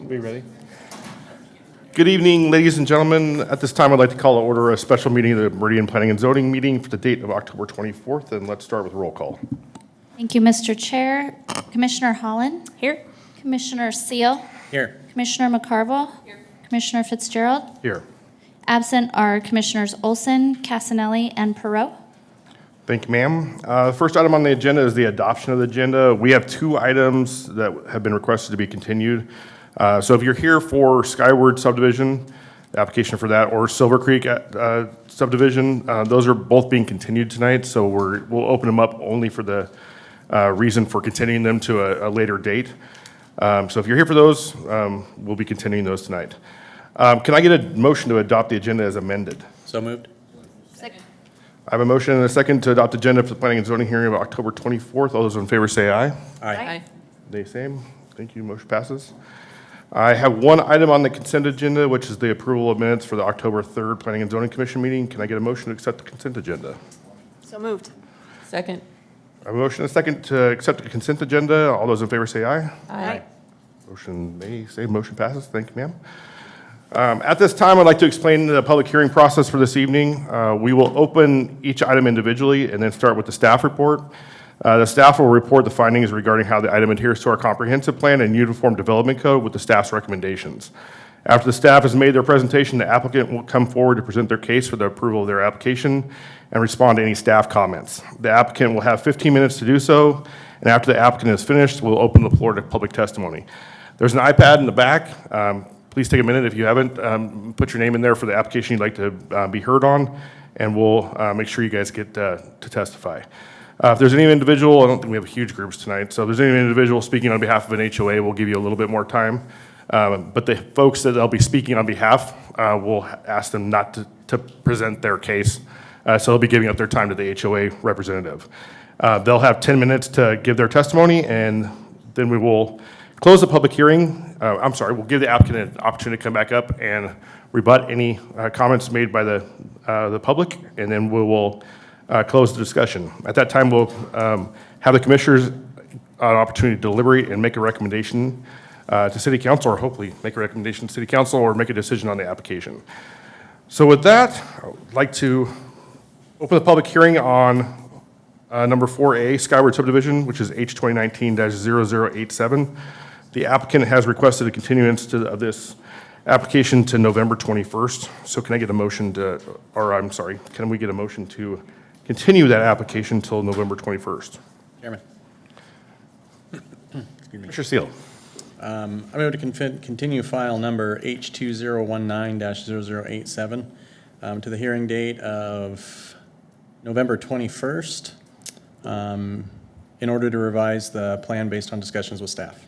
We ready? Good evening, ladies and gentlemen. At this time, I'd like to call to order a special meeting of the Meridian Planning and Zoning meeting for the date of October 24th, and let's start with roll call. Thank you, Mr. Chair. Commissioner Holland? Here. Commissioner Seal? Here. Commissioner McCarville? Here. Commissioner Fitzgerald? Here. Absent are Commissioners Olson, Casanelli, and Perot. Thank you, ma'am. The first item on the agenda is the adoption of the agenda. We have two items that have been requested to be continued. So if you're here for Skyward subdivision, the application for that, or Silver Creek subdivision, those are both being continued tonight. So we'll open them up only for the reason for continuing them to a later date. So if you're here for those, we'll be continuing those tonight. Can I get a motion to adopt the agenda as amended? So moved. Second. I have a motion and a second to adopt the agenda for the planning and zoning hearing of October 24th. All those in favor say aye. Aye. Nay, same. Thank you. Motion passes. I have one item on the consent agenda, which is the approval of minutes for the October 3rd Planning and Zoning Commission meeting. Can I get a motion to accept the consent agenda? So moved. Second. I have a motion and a second to accept the consent agenda. All those in favor say aye. Aye. Motion nay, same. Motion passes. Thank you, ma'am. At this time, I'd like to explain the public hearing process for this evening. We will open each item individually and then start with the staff report. The staff will report the findings regarding how the item adheres to our comprehensive plan and uniform development code with the staff's recommendations. After the staff has made their presentation, the applicant will come forward to present their case for the approval of their application and respond to any staff comments. The applicant will have 15 minutes to do so, and after the applicant is finished, we'll open the floor to public testimony. There's an iPad in the back. Please take a minute if you haven't. Put your name in there for the application you'd like to be heard on, and we'll make sure you guys get to testify. If there's any individual, I don't think we have huge groups tonight, so if there's any individual speaking on behalf of an HOA, we'll give you a little bit more time. But the folks that they'll be speaking on behalf, we'll ask them not to present their case, so they'll be giving up their time to the HOA representative. They'll have 10 minutes to give their testimony, and then we will close the public hearing. We'll give the applicant an opportunity to come back up and rebut any comments made by the public, and then we will close the discussion. At that time, we'll have the commissioners an opportunity to deliberate and make a recommendation to City Council, or hopefully make a recommendation to City Council or make a decision on the application. So with that, I would like to open the public hearing on number 4A, Skyward Subdivision, which is H 2019-0087. The applicant has requested a continuance of this application to November 21st. So can I get a motion can we get a motion to continue that application until November 21st? Chairman. Mr. Seal. I'm able to continue file number H2019-0087 to the hearing date of November 21st in order to revise the plan based on discussions with staff.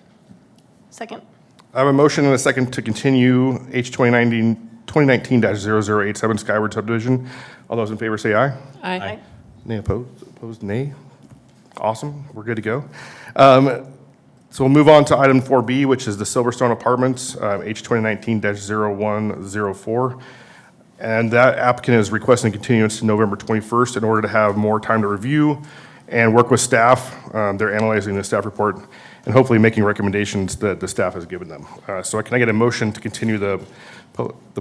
Second. I have a motion and a second to continue H 2019-0087 Skyward Subdivision. All those in favor say aye. Aye. Nay opposed? Opposed, nay. Awesome, we're good to go. So we'll move on to item 4B, which is the Silverstone Apartments, H 2019-0104. And that applicant is requesting continuance to November 21st in order to have more time to review and work with staff. They're analyzing the staff report and hopefully making recommendations that the staff has given them. So can I get a motion to continue the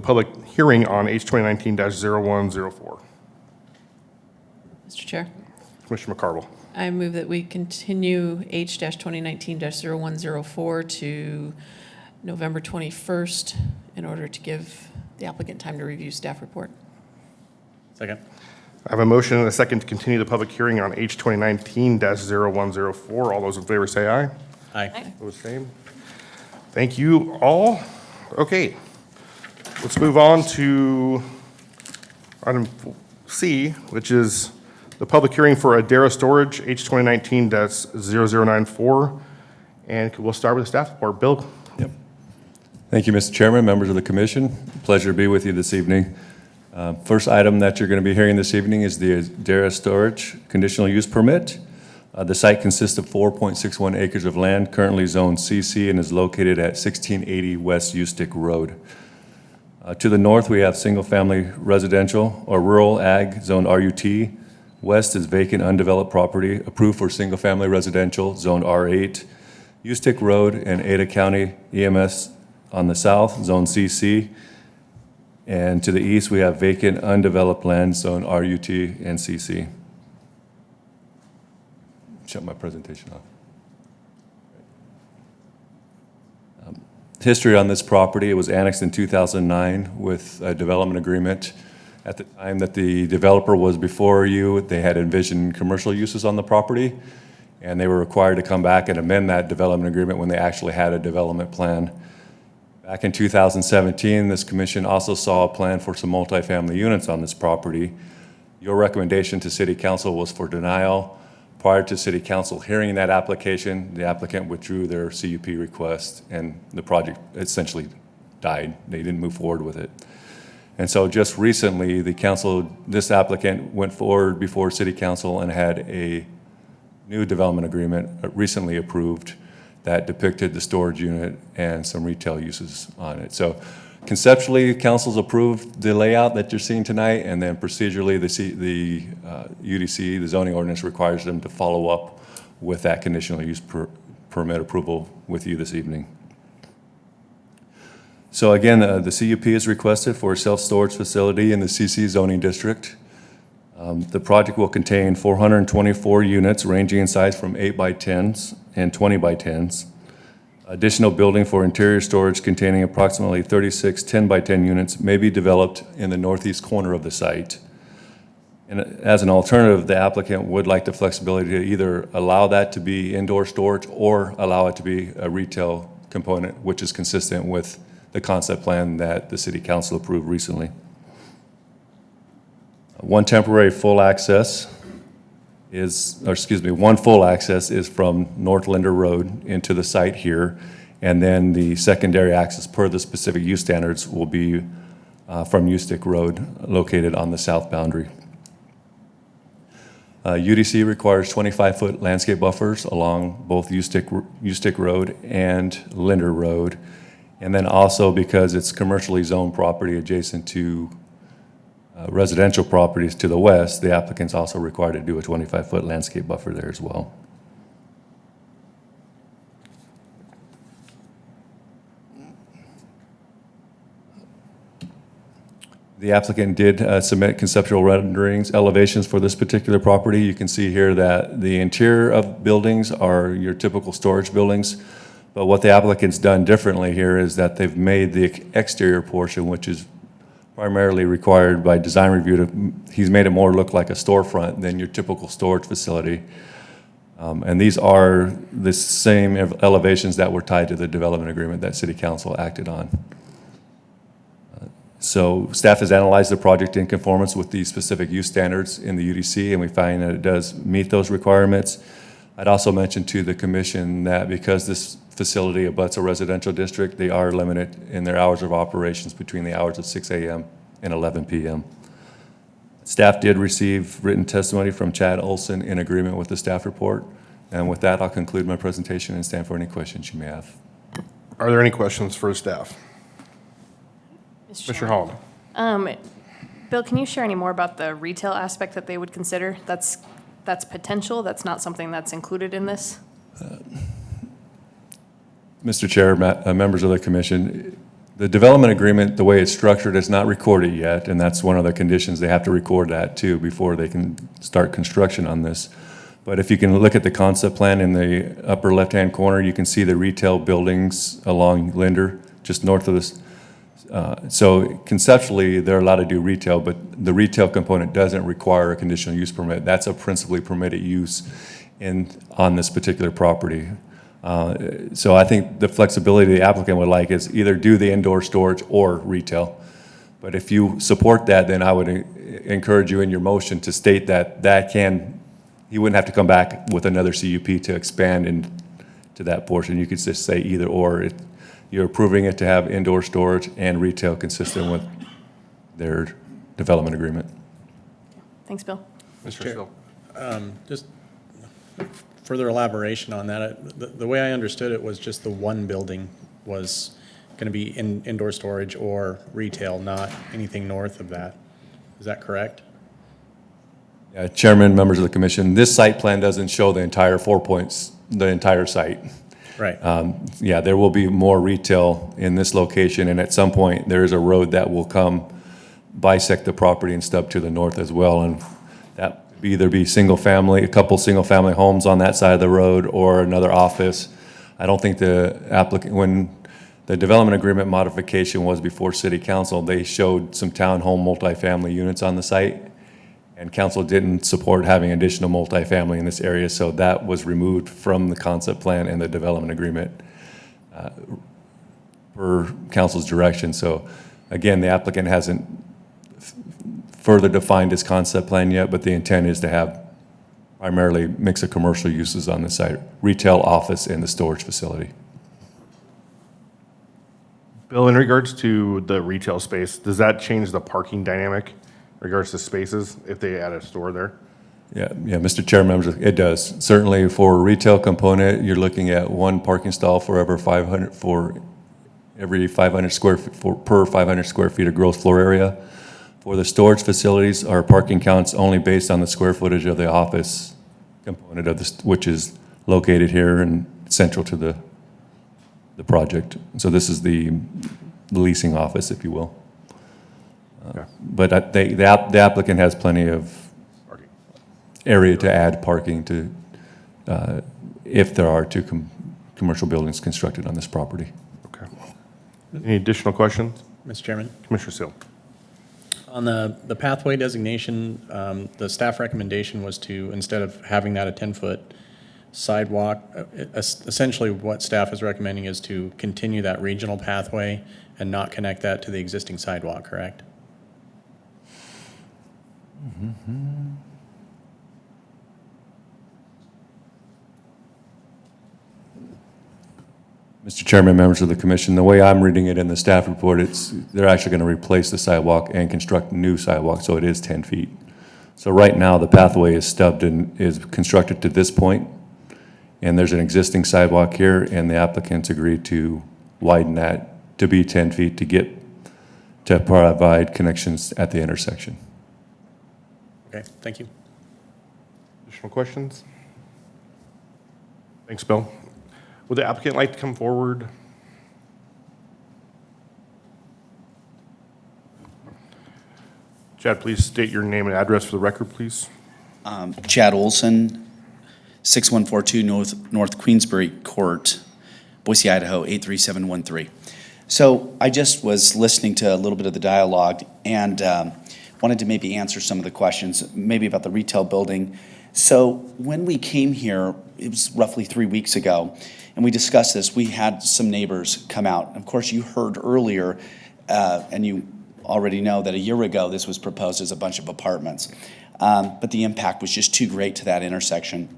public hearing on H 2019-0104? Mr. Chair, Commissioner McCarville. I move that we continue H-2019-0104 to November 21st in order to give the applicant time to review staff report. Second. I have a motion and a second to continue the public hearing on H 2019-0104. All those in favor say aye. Aye. Opposed, same. Thank you all. Okay, let's move on to item C, which is the public hearing for Adara Storage, H 2019-0094. And we'll start with the staff report. Bill? Yep. Thank you, Mr. Chairman, members of the commission. Pleasure to be with you this evening. First item that you're going to be hearing this evening is the Adara Storage Conditional Use Permit. The site consists of 4.61 acres of land, currently zoned CC, and is located at 1680 West Ustick Road. To the north, we have single-family residential or rural ag zoned RUT. West is vacant undeveloped property approved for single-family residential zoned R8. Ustick Road and Ada County EMS On the south, Zone CC. And to the east, we have vacant undeveloped land, Zone RUT and CC. Shut my presentation off. History on this property, it was annexed in 2009 with a development agreement. At the time that the developer was before you, they had envisioned commercial uses on the property, and they were required to come back and amend that development agreement when they actually had a development plan. Back in 2017, this commission also saw a plan for some multifamily units on this property. Your recommendation to City Council was for denial. Prior to City Council hearing that application, the applicant withdrew their CUP request, and the project essentially died. They didn't move forward with it. And so just recently, this applicant went forward before City Council and had a new development agreement recently approved that depicted the storage unit and some retail uses on it. So conceptually, council's approved the layout that you're seeing tonight, and then procedurally, the UDC, the zoning ordinance, requires them to follow up with that conditional use permit approval with you this evening. So again, the CUP is requested for a self-storage facility in the CC zoning district. The project will contain 424 units ranging in size from 8 by 10s and 20 by 10s. Additional building for interior storage containing approximately 36 10 by 10 units may be developed in the northeast corner of the site. And as an alternative, the applicant would like the flexibility to either allow that to be indoor storage or allow it to be a retail component, which is consistent with the concept plan that the City Council approved recently. One full access is from North Linder Road into the site here, and then the secondary access per the specific use standards will be from Ustick Road, located on the south boundary. UDC requires 25-foot landscape buffers along both Ustick Road and Linder Road, and then also because it's commercially zoned property adjacent to residential properties to the west, the applicant's also required to do a 25-foot landscape buffer there as well. The applicant did submit conceptual renderings, elevations for this particular property. You can see here that the interior of buildings are your typical storage buildings, but what the applicant's done differently here is that they've made the exterior portion, which is primarily required by design review, he's made it more look like a storefront than your typical storage facility. And these are the same elevations that were tied to the development agreement that City Council acted on. So staff has analyzed the project in conformance with the specific use standards in the UDC, and we find that it does meet those requirements. I'd also mention to the commission that because this facility abuts a residential district, they are limited in their hours of operations between the hours of 6 a.m. and 11 p.m. Staff did receive written testimony from Chad Olson in agreement with the staff report. And with that, I'll conclude my presentation and stand for any questions you may have. Are there any questions for staff? Mr. Holland. Bill, can you share any more about the retail aspect that they would consider? That's potential, that's not something that's included in this? Mr. Chair, members of the commission, the development agreement, the way it's structured, is not recorded yet, and that's one of the conditions. They have to record that too before they can start construction on this. But if you can look at the concept plan in the upper left-hand corner, you can see the retail buildings along Linder, just north of this. So conceptually, they're allowed to do retail, but the retail component doesn't require a conditional use permit. That's a principally permitted use on this particular property. So I think the flexibility the applicant would like is either do the indoor storage or retail. But if you support that, then I would encourage you in your motion to state that he wouldn't have to come back with another CUP to expand into that portion. You could just say either or. You're approving it to have indoor storage and retail consistent with their development agreement. Thanks, Bill. Mr. Still. Just further elaboration on that. The way I understood it was just the one building was going to be indoor storage or retail, not anything north of that. Is that correct? Chairman, members of the commission, this site plan doesn't show the entire 4 points, the entire site. Right. Yeah, there will be more retail in this location, and at some point, there is a road that will come bisect the property and stub to the north as well, and that would either be single-family, a couple single-family homes on that side of the road, or another office. I don't think the applicant, when the development agreement modification was before city council, they showed some townhome multifamily units on the site, and council didn't support having additional multifamily in this area, so that was removed from the concept plan and the development agreement per council's direction. So again, the applicant hasn't further defined his concept plan yet, but the intent is to have primarily mix of commercial uses on the site, retail, office, and the storage facility. Bill, in regards to the retail space, does that change the parking dynamic in regards to spaces if they add a store there? Yeah, Mr. Chair, members, it does. Certainly for a retail component, you're looking at one parking stall for every 500 square feet, per 500 square feet of gross floor area. For the storage facilities, our parking count's only based on the square footage of the office component of this, which is located here and central to the project. So this is the leasing office, if you will. Okay. But the applicant has plenty of Parking. area to add parking to, if there are two commercial buildings constructed on this property. Okay. Any additional questions? Mr. Chairman? Commissioner Seal. On the pathway designation, the staff recommendation was to, instead of having that a 10-foot sidewalk, essentially what staff is recommending is to continue that regional pathway and not connect that to the existing sidewalk, correct? Mr. Chairman, members of the commission, the way I'm reading it in the staff report, they're actually going to replace the sidewalk and construct new sidewalk, so it is 10 feet. So right now, the pathway is stubbed and is constructed to this point, and there's an existing sidewalk here, and the applicants agreed to widen that to be 10 feet to provide connections at the intersection. Okay, thank you. Additional questions? Thanks, Bill. Would the applicant like to come forward? Chad, please state your name and address for the record, please. Chad Olson, 6142 North Queensbury Court, Boise, Idaho, 83713. So I just was listening to a little bit of the dialogue and wanted to maybe answer some of the questions, maybe about the retail building. So when we came here, it was roughly 3 weeks ago, and we discussed this. We had some neighbors come out. Of course, you heard earlier, and you already know that a year ago this was proposed as a bunch of apartments. But the impact was just too great to that intersection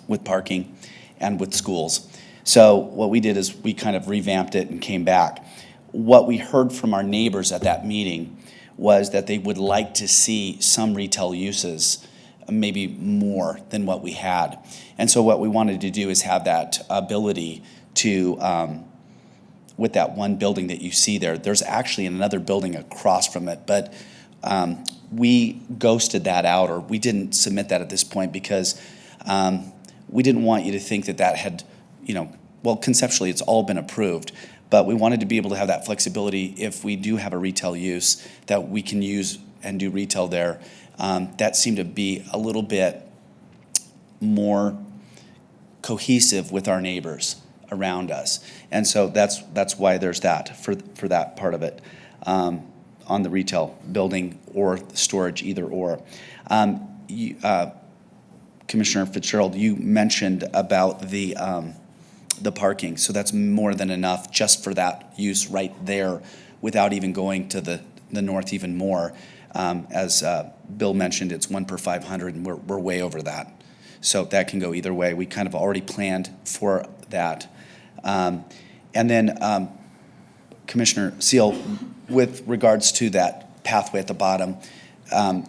with parking and with schools. So what we did is we kind of revamped it and came back. What we heard from our neighbors at that meeting was that they would like to see some retail uses, maybe more than what we had. And so what we wanted to do is have that ability to, with that one building that you see there, there's actually another building across from it, but we ghosted that out, or we didn't submit that at this point because we didn't want you to think that that had, well, conceptually it's all been approved, but we wanted to be able to have that flexibility if we do have a retail use that we can use and do retail there. That seemed to be a little bit more cohesive with our neighbors around us. And so that's why there's that, for that part of it, on the retail building or storage, either or. Commissioner Fitzgerald, you mentioned about the parking, so that's more than enough just for that use right there without even going to the north even more. As Bill mentioned, it's 1 per 500, and we're way over that. So that can go either way. We kind of already planned for that. And then Commissioner Seal, with regards to that pathway at the bottom,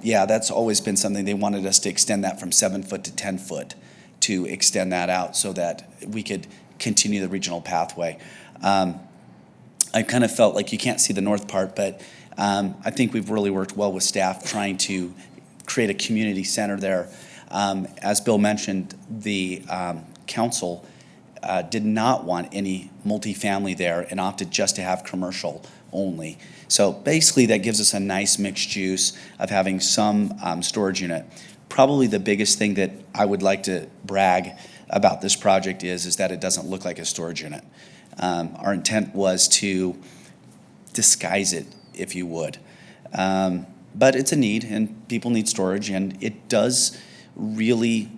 yeah, that's always been something. They wanted us to extend that from 7 foot to 10 foot to extend that out so that we could continue the regional pathway. I kind of felt like you can't see the north part, but I think we've really worked well with staff trying to create a community center there. As Bill mentioned, the council did not want any multifamily there and opted just to have commercial only. So basically, that gives us a nice mixed use of having some storage unit. Probably the biggest thing that I would like to brag about this project is that it doesn't look like a storage unit. Our intent was to disguise it, if you would. But it's a need, and people need storage, and it does really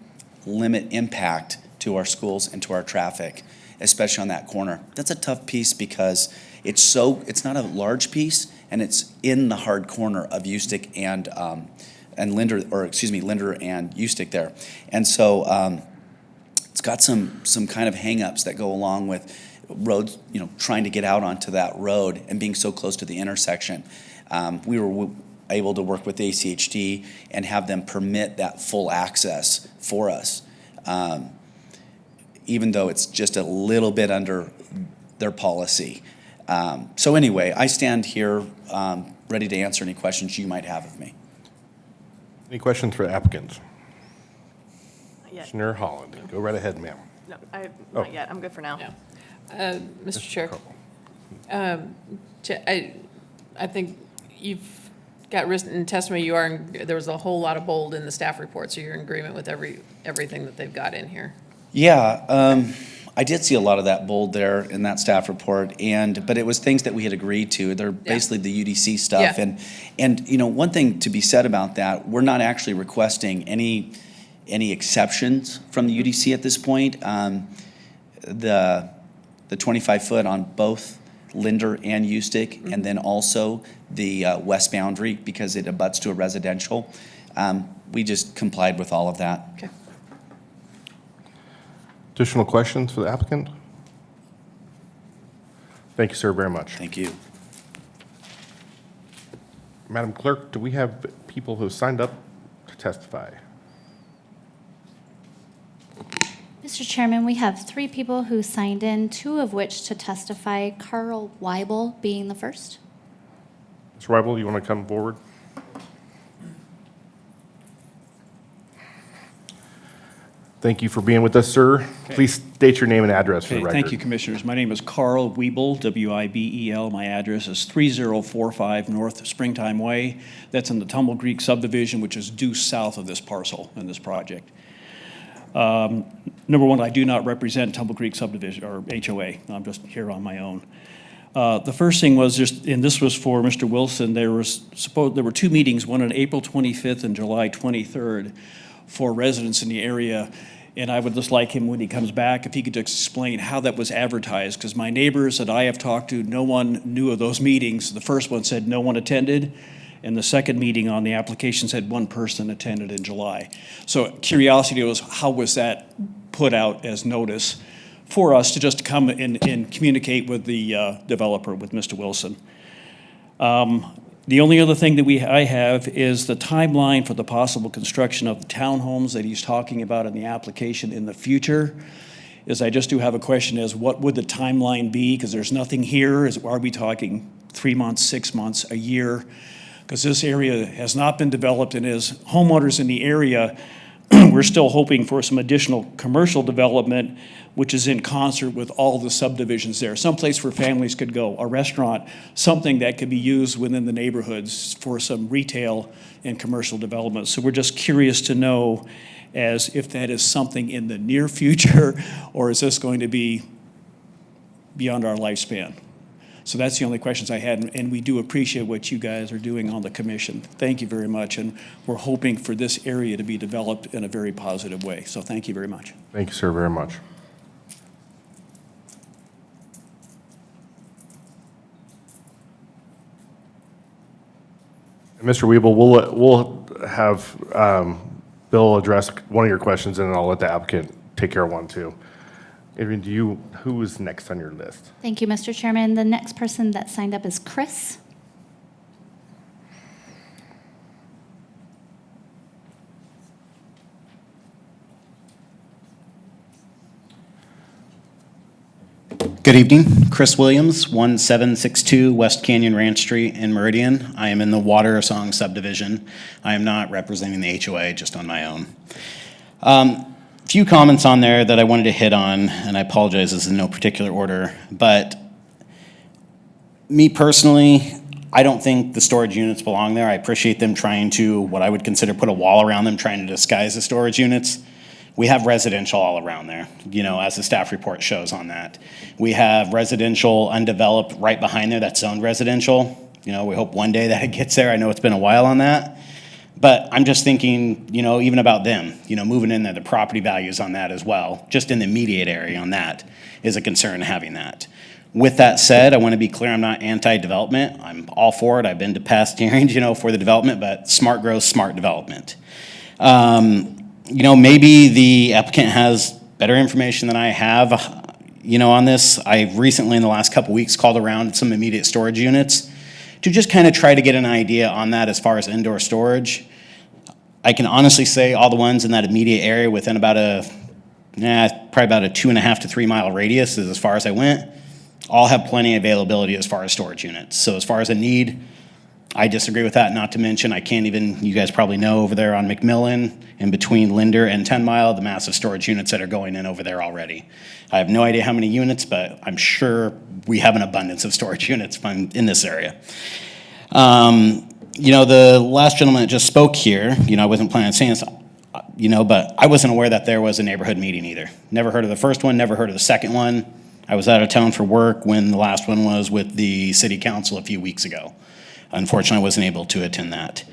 limit impact to our schools and to our traffic, especially on that corner. That's a tough piece because it's not a large piece, and it's in the hard corner of Ustick and Linder and Ustick there. And so it's got some kind of hangups that go along with roads, trying to get out onto that road and being so close to the intersection. We were able to work with ACHD and have them permit that full access for us, even though it's just a little bit under their policy. So anyway, I stand here ready to answer any questions you might have of me. Any questions for the applicants? Not yet. Commissioner Holland, go right ahead, ma'am. No, not yet. I'm good for now. Yeah. Mr. Chair, I think you've got written testimony, there was a whole lot of bold in the staff report, so you're in agreement with everything that they've got in here. Yeah, I did see a lot of that bold there in that staff report, but it was things that we had agreed to. They're basically the UDC stuff, Yeah. and one thing to be said about that, we're not actually requesting any exceptions from the UDC at this point. The 25-foot on both Linder and Ustick, and then also the west boundary because it abuts to a residential. We just complied with all of that. Okay. Additional questions for the applicant? Thank you, sir, very much. Thank you. Madam Clerk, do we have people who signed up to testify? Mr. Chairman, we have 3 people who signed in, 2 of which to testify, Carl Weibel being the first. Mr. Weibel, you want to come forward? Thank you for being with us, sir. Please state your name and address for the Okay, record. thank you, Commissioners. My name is Carl Wiebel, W-I-B-E-L. My address is 3045 North Springtime Way. That's in the Tumble Creek subdivision, which is due south of this parcel in this project. Number one, I do not represent Tumble Creek subdivision, or HOA. I'm just here on my own. The first thing was just, and this was for Mr. Wilson, there were 2 meetings, one on April 25th and July 23rd, for residents in the area. And I would just like him, when he comes back, if he could explain how that was advertised, because my neighbors that I have talked to, no one knew of those meetings. The first one said no one attended, and the second meeting on the application said 1 person attended in July. So curiosity was, how was that put out as notice for us to just come and communicate with the developer, with Mr. Wilson? The only other thing that I have is the timeline for the possible construction of the townhomes that he's talking about in the application in the future. I just do have a question as what would the timeline be? Because there's nothing here. Are we talking 3 months, 6 months, a year? Because this area has not been developed, and as homeowners in the area, we're still hoping for some additional commercial development, which is in concert with all the subdivisions there. Someplace where families could go, a restaurant, something that could be used within the neighborhoods for some retail and commercial development. So we're just curious to know as if that is something in the near future, or is this going to be beyond our lifespan? So that's the only questions I had, and we do appreciate what you guys are doing on the commission. Thank you very much, and we're hoping for this area to be developed in a very positive way. So thank you very much. Thank you, sir, very much. And Mr. Weibel, we'll have Bill address one of your questions, and then I'll let the applicant take care of one too. Adrian, who is next on your list? Thank you, Mr. Chairman. The next person that signed up is Chris. Good evening, Chris Williams, 1762 West Canyon Ranch Street in Meridian. I am in the Water Song subdivision. I am not representing the HOA, just on my own. A few comments on there that I wanted to hit on, and I apologize, this is in no particular order, but me personally, I don't think the storage units belong there. I appreciate them trying to, what I would consider, put a wall around them, trying to disguise the storage units. We have residential all around there, as the staff report shows on that. We have residential undeveloped right behind there that's zoned residential. We hope one day that it gets there. I know it's been a while on that. But I'm just thinking, even about them, moving in there, the property values on that as well, just in the immediate area on that is a concern having that. With that said, I want to be clear, I'm not anti-development. I'm all for it. I've been to past hearings, for the development, but smart growth, smart development. Maybe the applicant has better information than I have, on this. I've recently, in the last couple weeks, called around some immediate storage units to just kind of try to get an idea on that as far as indoor storage. I can honestly say all the ones in that immediate area within about probably about a 2.5 to 3 mile radius is as far as I went, all have plenty of availability as far as storage units. So as far as a need, I disagree with that. Not to mention, you guys probably know over there on McMillan, in between Linder and 10 Mile, the massive storage units that are going in over there already. I have no idea how many units, but I'm sure we have an abundance of storage units in this area. The last gentleman that just spoke here, I wasn't planning on saying this, but I wasn't aware that there was a neighborhood meeting either. Never heard of the first one, never heard of the second one. I was out of town for work when the last one was with the city council a few weeks ago. Unfortunately, I wasn't able to attend that.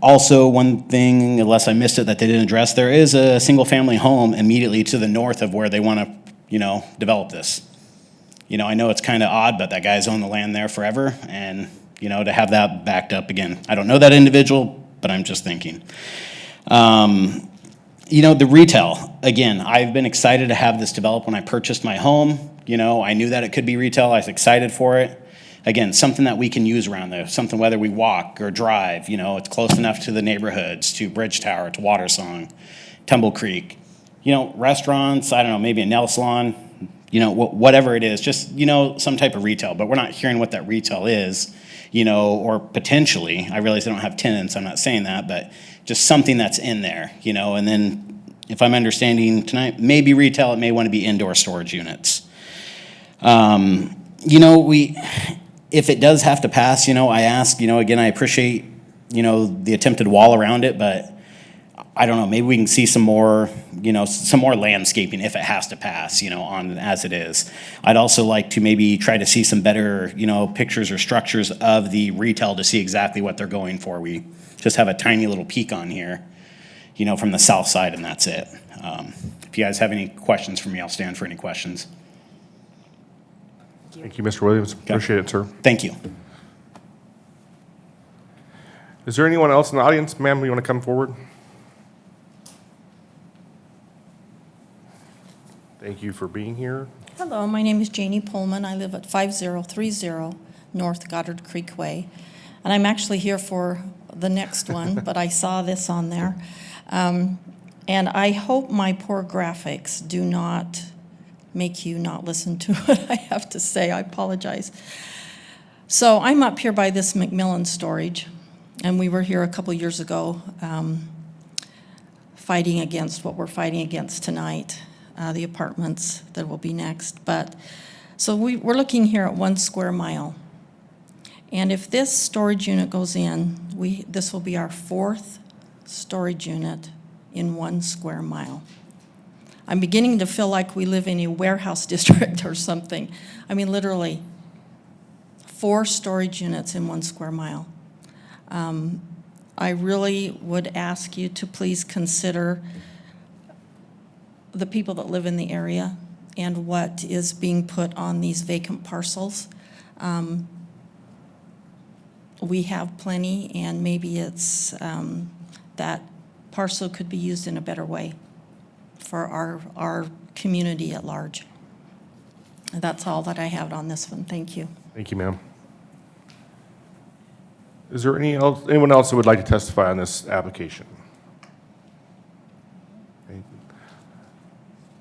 Also, one thing, unless I missed it, that they didn't address, there is a single-family home immediately to the north of where they want to, develop this. I know it's kind of odd, but that guy's owned the land there forever, and, to have that backed up again. I don't know that individual, but I'm just thinking. The retail, again, I've been excited to have this develop when I purchased my home. I knew that it could be retail. I was excited for it. Again, something that we can use around there, something whether we walk or drive, it's close enough to the neighborhoods, to Bridge Tower, to Watersong, Tumble Creek. Restaurants, I don't know, maybe a nail salon, whatever it is, just, some type of retail. But we're not hearing what that retail is, or potentially, I realize they don't have tenants, I'm not saying that, but just something that's in there, and then if I'm understanding tonight, maybe retail, it may want to be indoor storage units. If it does have to pass, I ask, again, I appreciate, the attempted wall around it, but I don't know, maybe we can see some more landscaping if it has to pass, on as it is. I'd also like to maybe try to see some better, pictures or structures of the retail to see exactly what they're going for. We just have a tiny little peak on here, from the south side, and that's it. If you guys have any questions for me, I'll stand for any questions. Thank you, Mr. Williams. Appreciate it, sir. Thank you. Is there anyone else in the audience? Ma'am, you want to come forward? Thank you for being here. Hello, my name is Janie Pullman. I live at 5030 North Goddard Creek Way. And I'm actually here for the next one, but I saw this on there. And I hope my poor graphics do not make you not listen to what I have to say. I apologize. So I'm up here by this McMillan storage, and we were here a couple years ago fighting against what we're fighting against tonight, the apartments that will be next. But so we're looking here at 1 square mile. And if this storage unit goes in, this will be our 4th storage unit in 1 square mile. I'm beginning to feel like we live in a warehouse district or something. I mean, literally, 4 storage units in 1 square mile. I really would ask you to please consider the people that live in the area and what is being put on these vacant parcels. We have plenty, and maybe it's that parcel could be used in a better way for our community at large. That's all that I have on this one. Thank you. Thank you, ma'am. Is there anyone else who would like to testify on this application? Okay.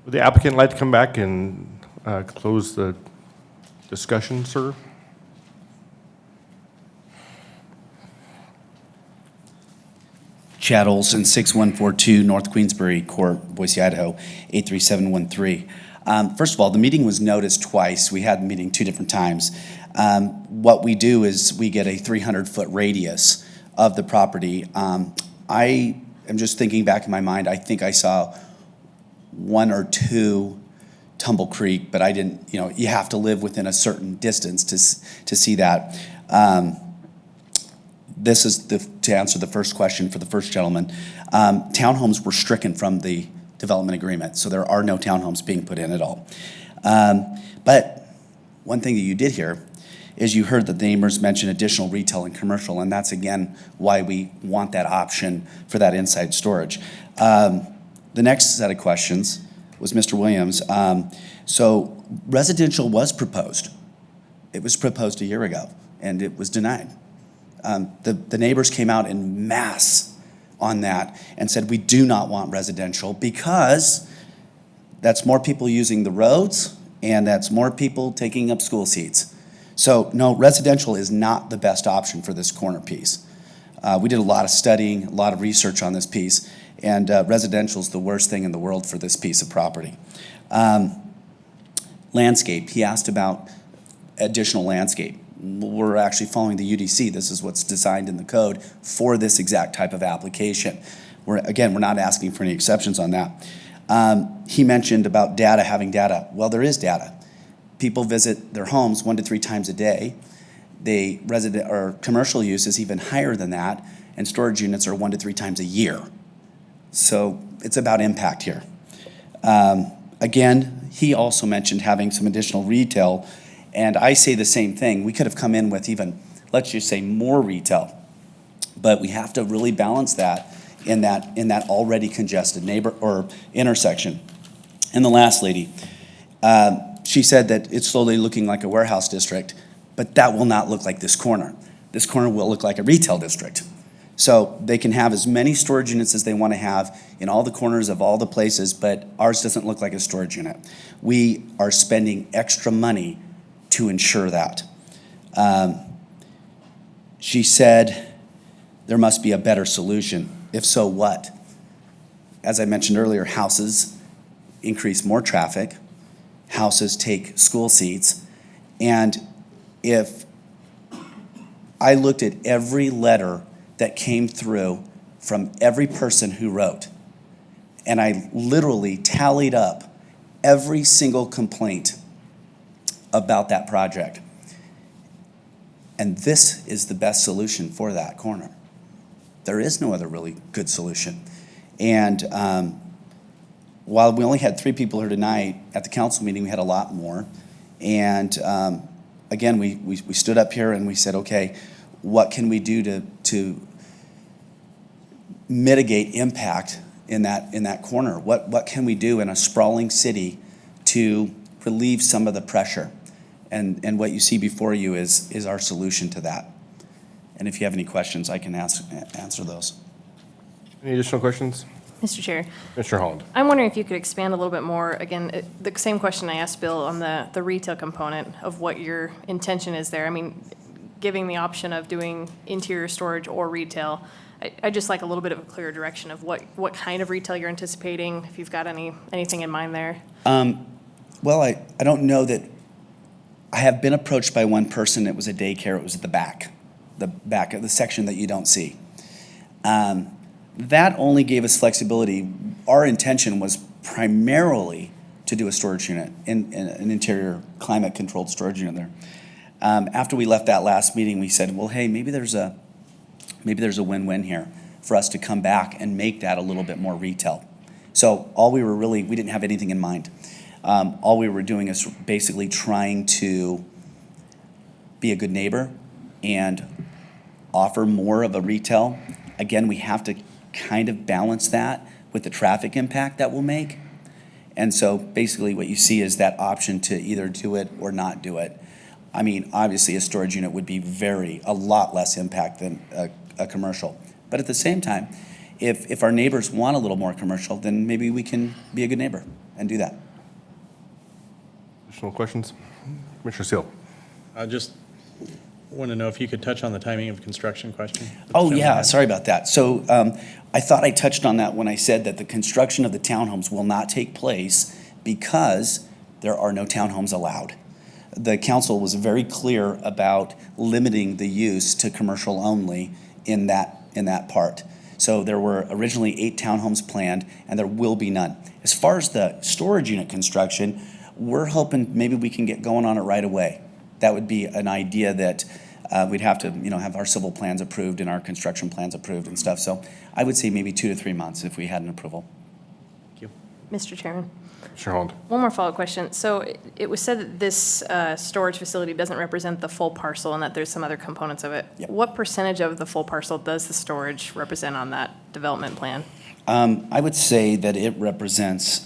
Would the applicant like to come back and close the discussion, sir? Chattels and 6142 North Queensbury Court, Boise, Idaho, 83713. First of all, the meeting was noticed twice. We had the meeting 2 different times. What we do is we get a 300-foot radius of the property. I am just thinking back in my mind, I think I saw 1 or 2 Tumble Creek, but I didn't, you have to live within a certain distance to see that. This is to answer the first question for the first gentleman. Townhomes were stricken from the development agreement, so there are no townhomes being put in at all. But one thing that you did hear is you heard that the neighbors mention additional retail and commercial, and that's again why we want that option for that inside storage. The next set of questions was Mr. Williams. So residential was proposed. It was proposed a year ago, and it was denied. The neighbors came out en masse on that and said, we do not want residential because that's more people using the roads and that's more people taking up school seats. So no, residential is not the best option for this corner piece. We did a lot of studying, a lot of research on this piece, and residential is the worst thing in the world for this piece of property. Landscape, he asked about additional landscape. We're actually following the UDC. This is what's designed in the code for this exact type of application. We're not asking for any exceptions on that. He mentioned about having data. Well, there is data. People visit their homes 1 to 3 times a day. Commercial use is even higher than that, and storage units are 1 to 3 times a year. So it's about impact here. Again, he also mentioned having some additional retail. And I say the same thing. We could have come in with even, let's just say, more retail, but we have to really balance that in that already congested neighbor or intersection. And the last lady, she said that it's slowly looking like a warehouse district, but that will not look like this corner. This corner will look like a retail district. So they can have as many storage units as they want to have in all the corners of all the places, but ours doesn't look like a storage unit. We are spending extra money to ensure that. She said there must be a better solution. If so, what? As I mentioned earlier, houses increase more traffic, houses take school seats, and if I looked at every letter that came through from every person who wrote, and I literally tallied up every single complaint about that project. And this is the best solution for that corner. There is no other really good solution. And while we only had 3 people here tonight, at the council meeting we had a lot more. And again, we stood up here and we said, okay, what can we do to mitigate impact in that corner? What can we do in a sprawling city to relieve some of the pressure? And what you see before you is our solution to that. And if you have any questions, I can answer those. Any additional questions? Mr. Chair, Mr. Holland. I'm wondering if you could expand a little bit more, again, the same question I asked Bill on the retail component of what your intention is there. I mean, giving the option of doing interior storage or retail, I just like a little bit of a clearer direction of what kind of retail you're anticipating, if you've got anything in mind there. Well, I don't know that. I have been approached by one person. It was a daycare. It was at the back of the section that you don't see. That only gave us flexibility. Our intention was primarily to do a storage unit, in an interior climate-controlled storage unit there. After we left that last meeting, we said, well, hey, maybe there's a win-win here for us to come back and make that a little bit more retail. So we didn't have anything in mind. All we were doing is basically trying to be a good neighbor and offer more of a retail. Again, we have to kind of balance that with the traffic impact that we'll make. And so basically what you see is that option to either do it or not do it. I mean, obviously a storage unit would be a lot less impact than a commercial. But at the same time, if our neighbors want a little more commercial, then maybe we can be a good neighbor and do that. Additional questions? Commissioner Seal. Just Want to know if you could touch on the timing of construction question? Oh, yeah, sorry about that. So I thought I touched on that when I said that the construction of the townhomes will not take place because there are no townhomes allowed. The council was very clear about limiting the use to commercial only in that part. So there were originally 8 townhomes planned, and there will be none. As far as the storage unit construction, we're hoping maybe we can get going on it right away. That would be an idea that we'd have to, have our civil plans approved and our construction plans approved and stuff. So I would say maybe 2 to 3 months if we had an approval. Thank you. Mr. Chairman, Commissioner Holland. one more follow-up question. So it was said that this storage facility doesn't represent the full parcel and that there's some other components of it. Yep. What percentage of the full parcel does the storage represent on that development plan? I would say that it represents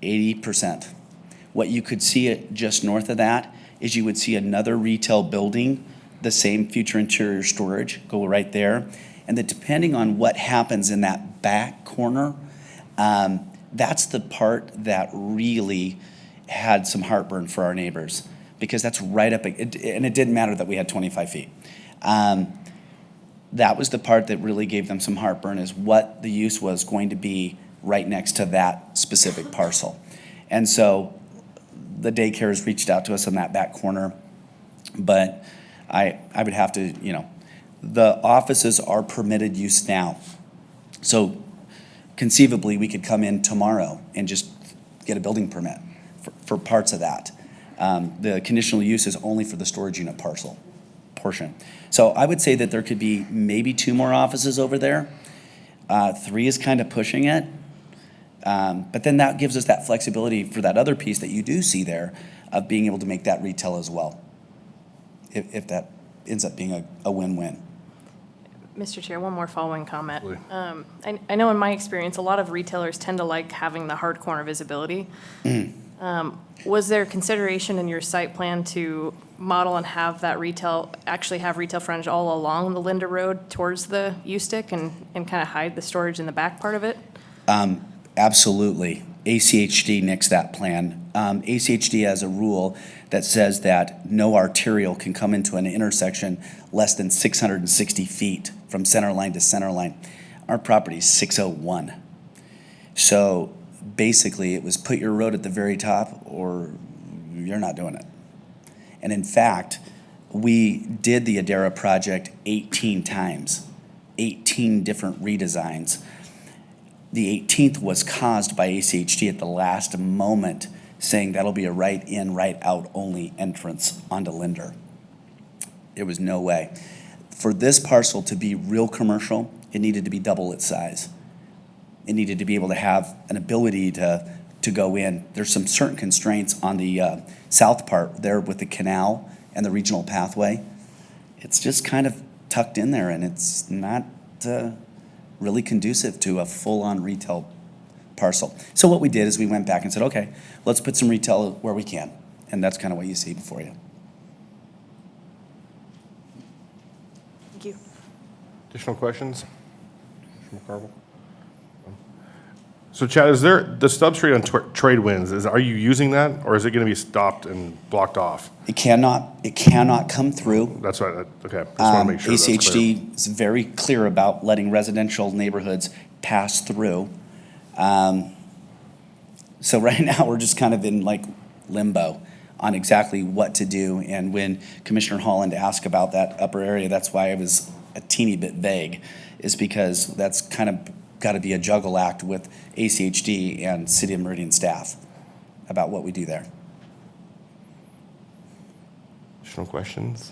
80%. What you could see it just north of that is you would see another retail building, the same future interior storage, go right there. And that depending on what happens in that back corner, that's the part that really had some heartburn for our neighbors, because that's right up, and it didn't matter that we had 25 feet. That was the part that really gave them some heartburn, is what the use was going to be right next to that specific parcel. And so the daycares reached out to us on that back corner, but I would have to, the offices are permitted use now. So conceivably, we could come in tomorrow and just get a building permit for parts of that. The conditional use is only for the storage unit portion. So I would say that there could be maybe 2 more offices over there. 3 is kind of pushing it. But then that gives us that flexibility for that other piece that you do see there of being able to make that retail as well, if that ends up being a win-win. Mr. Chair, one more following comment. I know in my experience, a lot of retailers tend to like having the hard corner visibility. Was there consideration in your site plan to model and have that actually have retail frontage all along the Linda Road towards the U-stick and kind of hide the storage in the back part of it? Absolutely. ACHD nixed that plan. ACHD has a rule that says that no arterial can come into an intersection less than 660 feet from center line to center line. Our property is 601. So basically, it was put your road at the very top or you're not doing it. And in fact, we did the Adara project 18 times, 18 different redesigns. The 18th was caused by ACHD at the last moment, saying that'll be a right in, right out only entrance onto Linder. There was no way. For this parcel to be real commercial, it needed to be double its size. It needed to be able to have an ability to go in. There's some certain constraints on the south part there with the canal and the regional pathway. It's just kind of tucked in there, and it's not really conducive to a full-on retail parcel. So what we did is we went back and said, okay, let's put some retail where we can. And that's kind of what you see before you. Thank you. Additional questions? Commissioner McCarville? So Chad, is there, the substrate on trade winds, are you using that, or is it going to be stopped and blocked off? It cannot come through. That's right, okay. Just want to make sure that's clear. ACHD is very clear about letting residential neighborhoods pass through. So right now, we're just kind of in like limbo on exactly what to do. And when Commissioner Holland asked about that upper area, that's why I was a teeny bit vague, is because that's kind of got to be a juggle act with ACHD and City of Meridian staff about what we do there. Additional questions?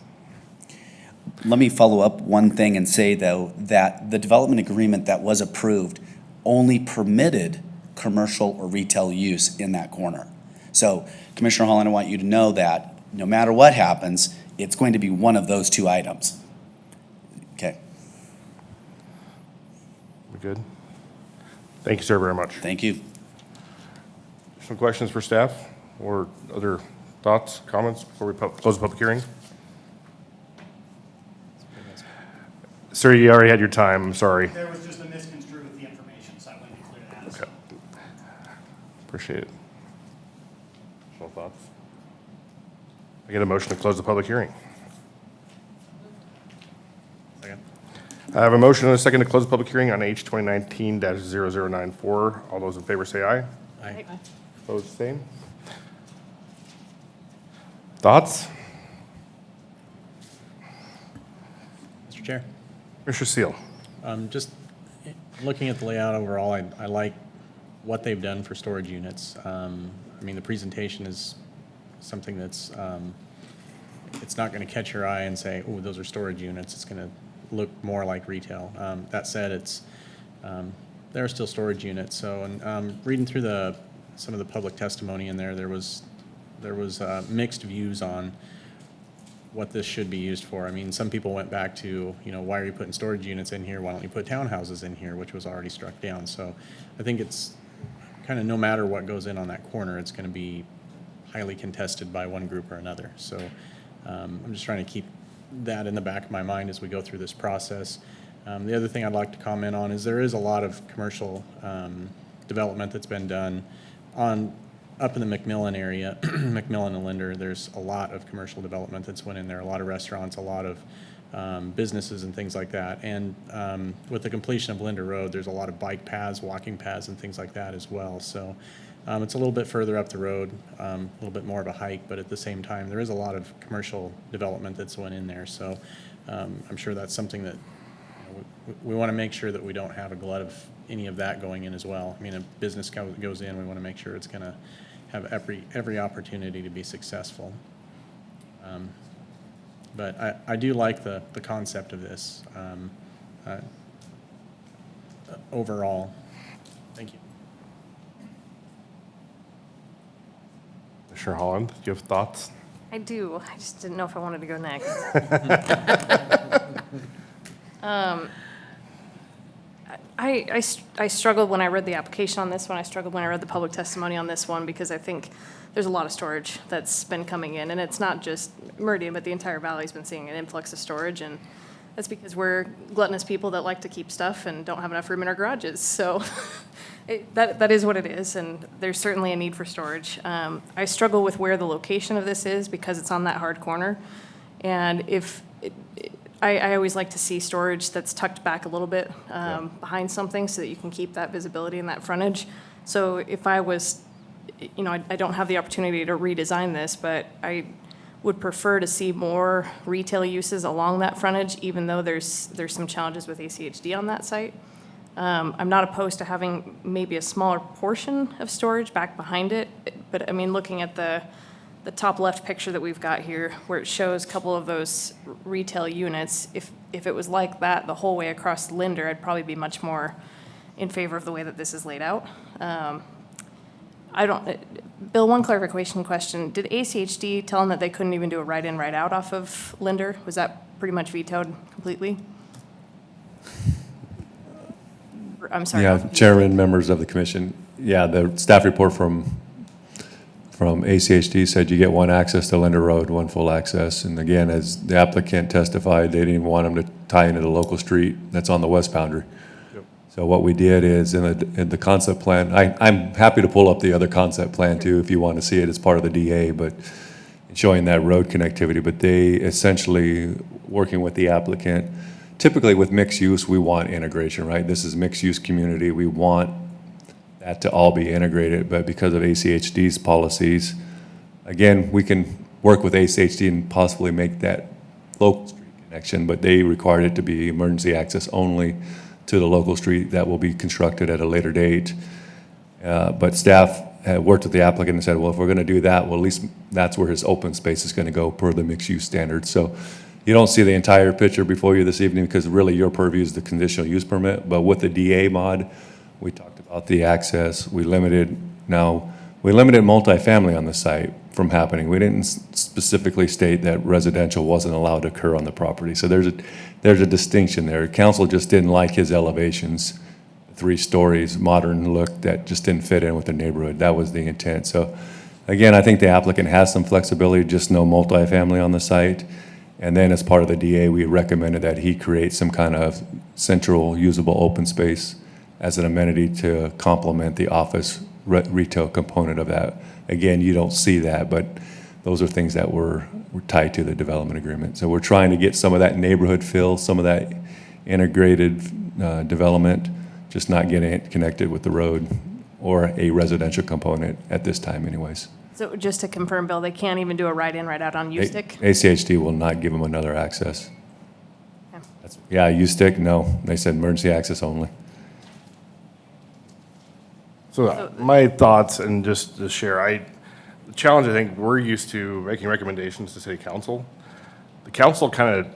Let me follow up one thing and say, though, that the development agreement that was approved only permitted commercial or retail use in that corner. So, Commissioner Holland, I want you to know that no matter what happens, it's going to be one of those 2 items. Okay. We good? Thank you, sir, very much. Thank you. Some questions for staff or other thoughts, comments before we close the public hearing? Sir, you already had your time, I'm sorry. There was just a misconstrued with the information, so I wanted to clear that. Okay. Appreciate it. Additional thoughts? I get a motion to close the public hearing. I have a motion and a second to close the public hearing on H 2019-0094. All those in favor say aye. Aye. Opposed, same. Thoughts? Mr. Chair? Mr. Seal? Just looking at the layout overall, I like what they've done for storage units. I mean, the presentation is something that's, it's not going to catch your eye and say, oh, those are storage units. It's going to look more like retail. That said, there are still storage units. So, and reading through some of the public testimony in there, there was mixed views on what this should be used for. I mean, some people went back to, why are you putting storage units in here? Why don't you put townhouses in here, which was already struck down? So I think it's kind of no matter what goes in on that corner, it's going to be highly contested by one group or another. So I'm just trying to keep that in the back of my mind as we go through this process. The other thing I'd like to comment on is there is a lot of commercial development that's been done up in the McMillan area, McMillan and Linder. There's a lot of commercial development that's went in there, a lot of restaurants, a lot of businesses and things like that. And with the completion of Linder Road, there's a lot of bike paths, walking paths, and things like that as well. So it's a little bit further up the road, a little bit more of a hike, but at the same time, there is a lot of commercial development that's went in there. So I'm sure that's something that we want to make sure that we don't have a glut of any of that going in as well. I mean, a business goes in, we want to make sure it's going to have every opportunity to be successful. But I do like the concept of this overall. Thank you. Mr. Holland, do you have thoughts? I do. I just didn't know if I wanted to go next. I struggled when I read the application on this one. I struggled when I read the public testimony on this one because I think there's a lot of storage that's been coming in. And it's not just Meridian, but the entire valley's been seeing an influx of storage. And that's because we're gluttonous people that like to keep stuff and don't have enough room in our garages. So that is what it is. And there's certainly a need for storage. I struggle with where the location of this is because it's on that hard corner. And I always like to see storage that's tucked back a little bit behind something so that you can keep that visibility and that frontage. So if I was, I don't have the opportunity to redesign this, but I would prefer to see more retail uses along that frontage, even though there's some challenges with ACHD on that site. I'm not opposed to having maybe a smaller portion of storage back behind it, but I mean, looking at the top left picture that we've got here, where it shows a couple of those retail units, if it was like that the whole way across Linder, I'd probably be much more in favor of the way that this is laid out. Bill, one clarification question. Did ACHD tell them that they couldn't even do a right-in, right-out off of Linder? Was that pretty much vetoed completely? I'm sorry. Yeah, Chairman, members of the commission. Yeah, the staff report from ACHD said you get one access to Linder Road, one full access. And again, as the applicant testified, they didn't even want them to tie into the local street that's on the west boundary. Yep. So what we did is in the concept plan, I'm happy to pull up the other concept plan too if you want to see it as part of the DA, but showing that road connectivity. But they essentially, working with the applicant, typically with mixed use, we want integration, right? This is mixed use community. We want that to all be integrated, but because of ACHD's policies, again, we can work with ACHD and possibly make that local street connection, but they required it to be emergency access only to the local street that will be constructed at a later date. But staff had worked with the applicant and said, well, if we're gonna do that, well, at least that's where his open space is gonna go per the mixed use standards. So you don't see the entire picture before you this evening because really your purview is the conditional use permit, but with the DA mod, we talked about the access. We limited multifamily on the site from happening. We didn't specifically state that residential wasn't allowed to occur on the property. So there's a distinction there. Council just didn't like his elevations, 3 stories, modern look that just didn't fit in with the neighborhood. That was the intent. So again, I think the applicant has some flexibility, just no multifamily on the site. And then as part of the DA, we recommended that he create some kind of central usable open space as an amenity to complement the office retail component of that. Again, you don't see that, but those are things that were tied to the development agreement. So we're trying to get some of that neighborhood feel, some of that integrated development, just not getting it connected with the road or a residential component at this time anyways. So just to confirm, Bill, they can't even do a right-in, right-out on U-Stick? ACHD will not give them another access. Okay. Yeah, U-Stick, no. They said emergency access only. So my thoughts, and just to share, the challenge, I think, we're used to making recommendations to city council. The council kind of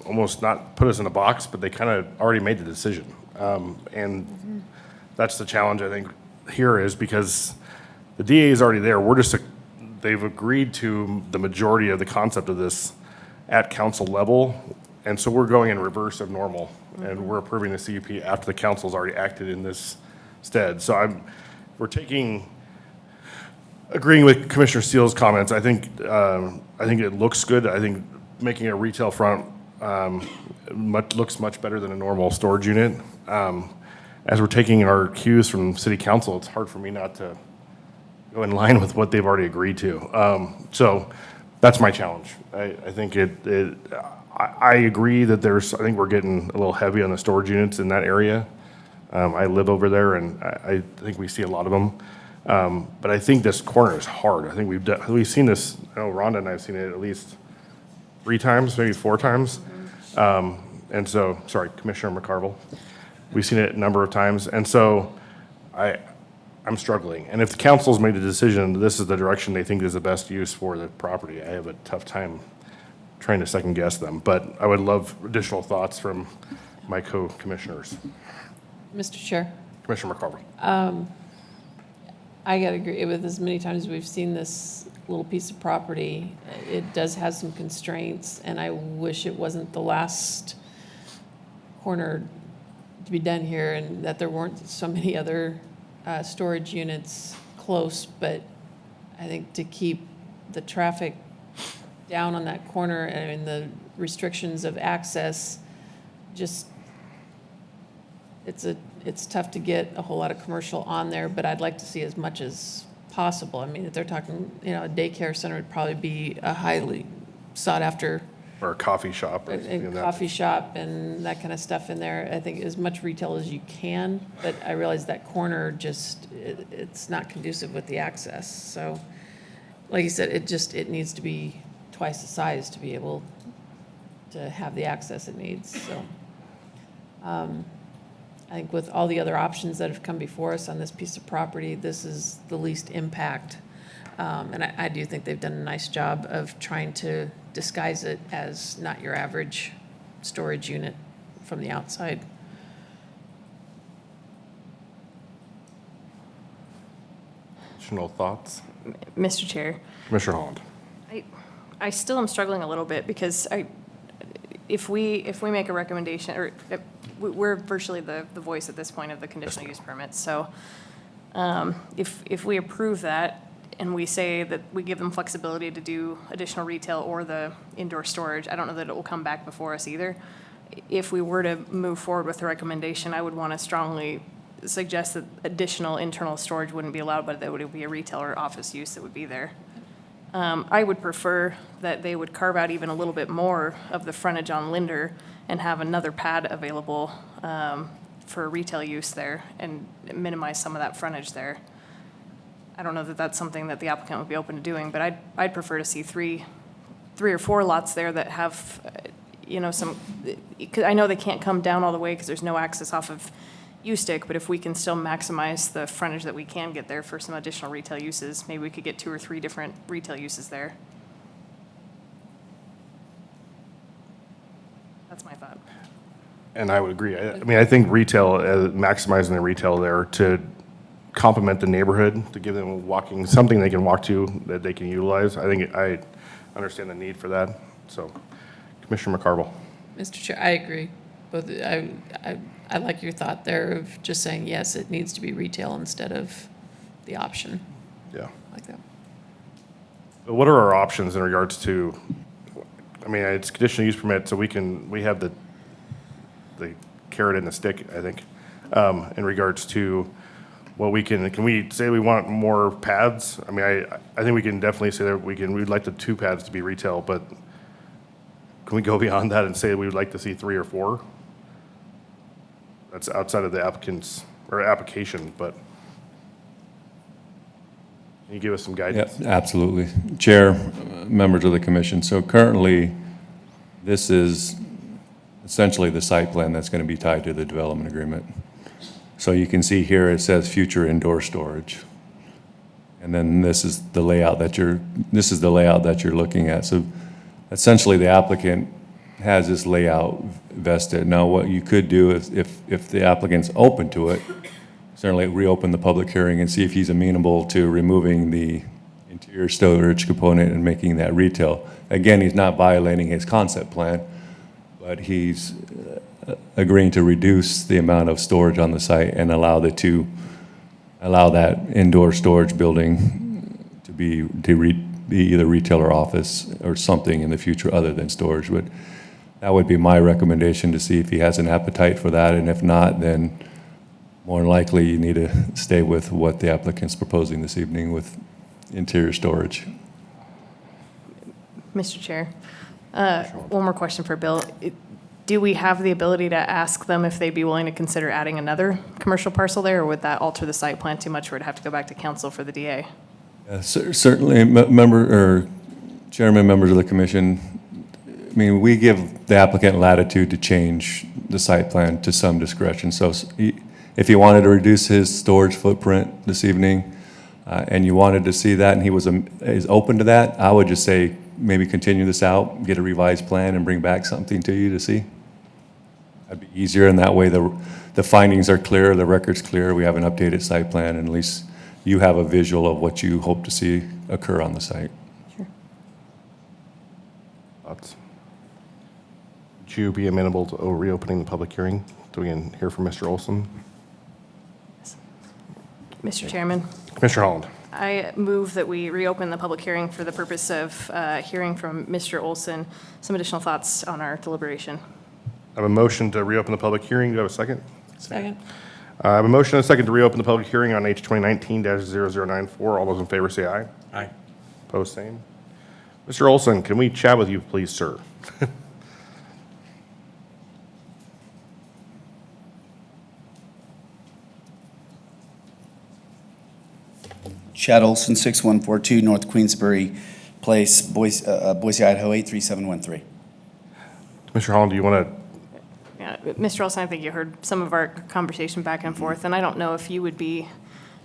almost not put us in a box, but they kind of already made the decision. And that's the challenge, I think, here is because the DA is already there. They've agreed to the majority of the concept of this at council level. And so we're going in reverse of normal. And we're approving the CUP after the council's already acted in this stead. So we're agreeing with Commissioner Steele's comments. I think it looks good. I think making a retail front looks much better than a normal storage unit. As we're taking our cues from city council, it's hard for me not to go in line with what they've already agreed to. So that's my challenge. I think I agree that I think we're getting a little heavy on the storage units in that area. I live over there, and I think we see a lot of them. But I think this corner is hard. I think we've seen this, I know Rhonda and I have seen it at least 3 times, maybe 4 times. And so, sorry, Commissioner McCarville. We've seen it a number of times. And so I'm struggling. And if the council's made a decision, this is the direction they think is the best use for the property, I have a tough time trying to second guess them. But I would love additional thoughts from my co-commissioners. Mr. Chair, Commissioner McCarville. I gotta agree with as many times as we've seen this little piece of property, it does have some constraints, and I wish it wasn't the last corner to be done here and that there weren't so many other storage units close, but I think to keep the traffic down on that corner and the restrictions of access, just, it's tough to get a whole lot of commercial on there, but I'd like to see as much as possible. I mean, if they're talking, a daycare center would probably be a highly sought after. Or a coffee shop. Or A coffee shop and that kind of stuff in there. I think as much retail as you can, but I realize that corner just, it's not conducive with the access. So, like you said, it needs to be twice the size to be able to have the access it needs, so. I think with all the other options that have come before us on this piece of property, this is the least impact. And I do think they've done a nice job of trying to disguise it as not your average storage unit from the outside. Additional thoughts? Mr. Chair, Commissioner Holland. I still am struggling a little bit because if we make a recommendation, or we're virtually the voice at this point of the conditional use permits. So if we approve that and we say that we give them flexibility to do additional retail or the indoor storage, I don't know that it will come back before us either. If we were to move forward with the recommendation, I would want to strongly suggest that additional internal storage wouldn't be allowed, but that would be a retail or office use that would be there. I would prefer that they would carve out even a little bit more of the frontage on Linder and have another pad available for retail use there and minimize some of that frontage there. I don't know that that's something that the applicant would be open to doing, but I'd prefer to see three or four lots there that have, some, 'cause I know they can't come down all the way because there's no access off of U-Stick, but if we can still maximize the frontage that we can get there for some additional retail uses, maybe we could get 2 or 3 different retail uses there. That's my thought. And I would agree. I think retail, maximizing the retail there to complement the neighborhood, to give them something they can walk to that they can utilize. I understand the need for that. So, Commissioner McCarville. Mr. Chair, I agree. Both, I like your thought there of just saying, yes, it needs to be retail instead of the option. Yeah. Like that. But what are our options in regards to, it's conditional use permit, so we have the carrot and the stick, I think, in regards to what can we say we want more pads? I think we can definitely say that we'd like the 2 pads to be retail, but can we go beyond that and say we would like to see 3 or 4? That's outside of the applicant's, or application, but can you give us some guidance? Yep, absolutely. Chair, members of the commission, so currently, this is essentially the site plan that's going to be tied to the development agreement. So you can see here, it says future indoor storage. And then this is the layout that you're looking at. So essentially, the applicant has this layout vested. Now, what you could do is, if the applicant's open to it, certainly reopen the public hearing and see if he's amenable to removing the interior storage component and making that retail. That he's not violating his concept plan, but he's agreeing to reduce the amount of storage on the site and allow that indoor storage building to be either retail or office or something in the future other than storage. But that would be my recommendation, to see if he has an appetite for that, and if not, then more than likely you need to stay with what the applicant's proposing this evening with interior storage. Mr. Chair, one more question for Bill. Do we have the ability to ask them if they'd be willing to consider adding another commercial parcel there, or would that alter the site plan too much, or would it have to go back to council for the DA? Certainly, chairman, members of the commission, I mean, we give the applicant latitude to change the site plan to some discretion. So if he wanted to reduce his storage footprint this evening, and you wanted to see that, and he is open to that, I would just say maybe continue this out, get a revised plan, and bring back something to you to see. That'd be easier, and that way the findings are clear, the record's clear, we have an updated site plan, and at least you have a visual of what you hope to see occur on the site. Sure. Thoughts? Would you be amenable to reopening the public hearing so we can hear from Mr. Olson? Mr. Chairman, Commissioner Holland? I move that we reopen the public hearing for the purpose of hearing from Mr. Olson some additional thoughts on our deliberation. I have a motion to reopen the public hearing. Do I have a second? Second. I have a motion and a second to reopen the public hearing on H 2019-0094. All those in favor say aye. Aye. Opposed, same. Mr. Olson, can we chat with you, please, sir? Chad Olson, 6142 North Queensbury Place, Boise, Idaho, 83713. Commissioner Holland, do you want to? Yeah, Mr. Olson, I think you heard some of our conversation back and forth, and I don't know if you would be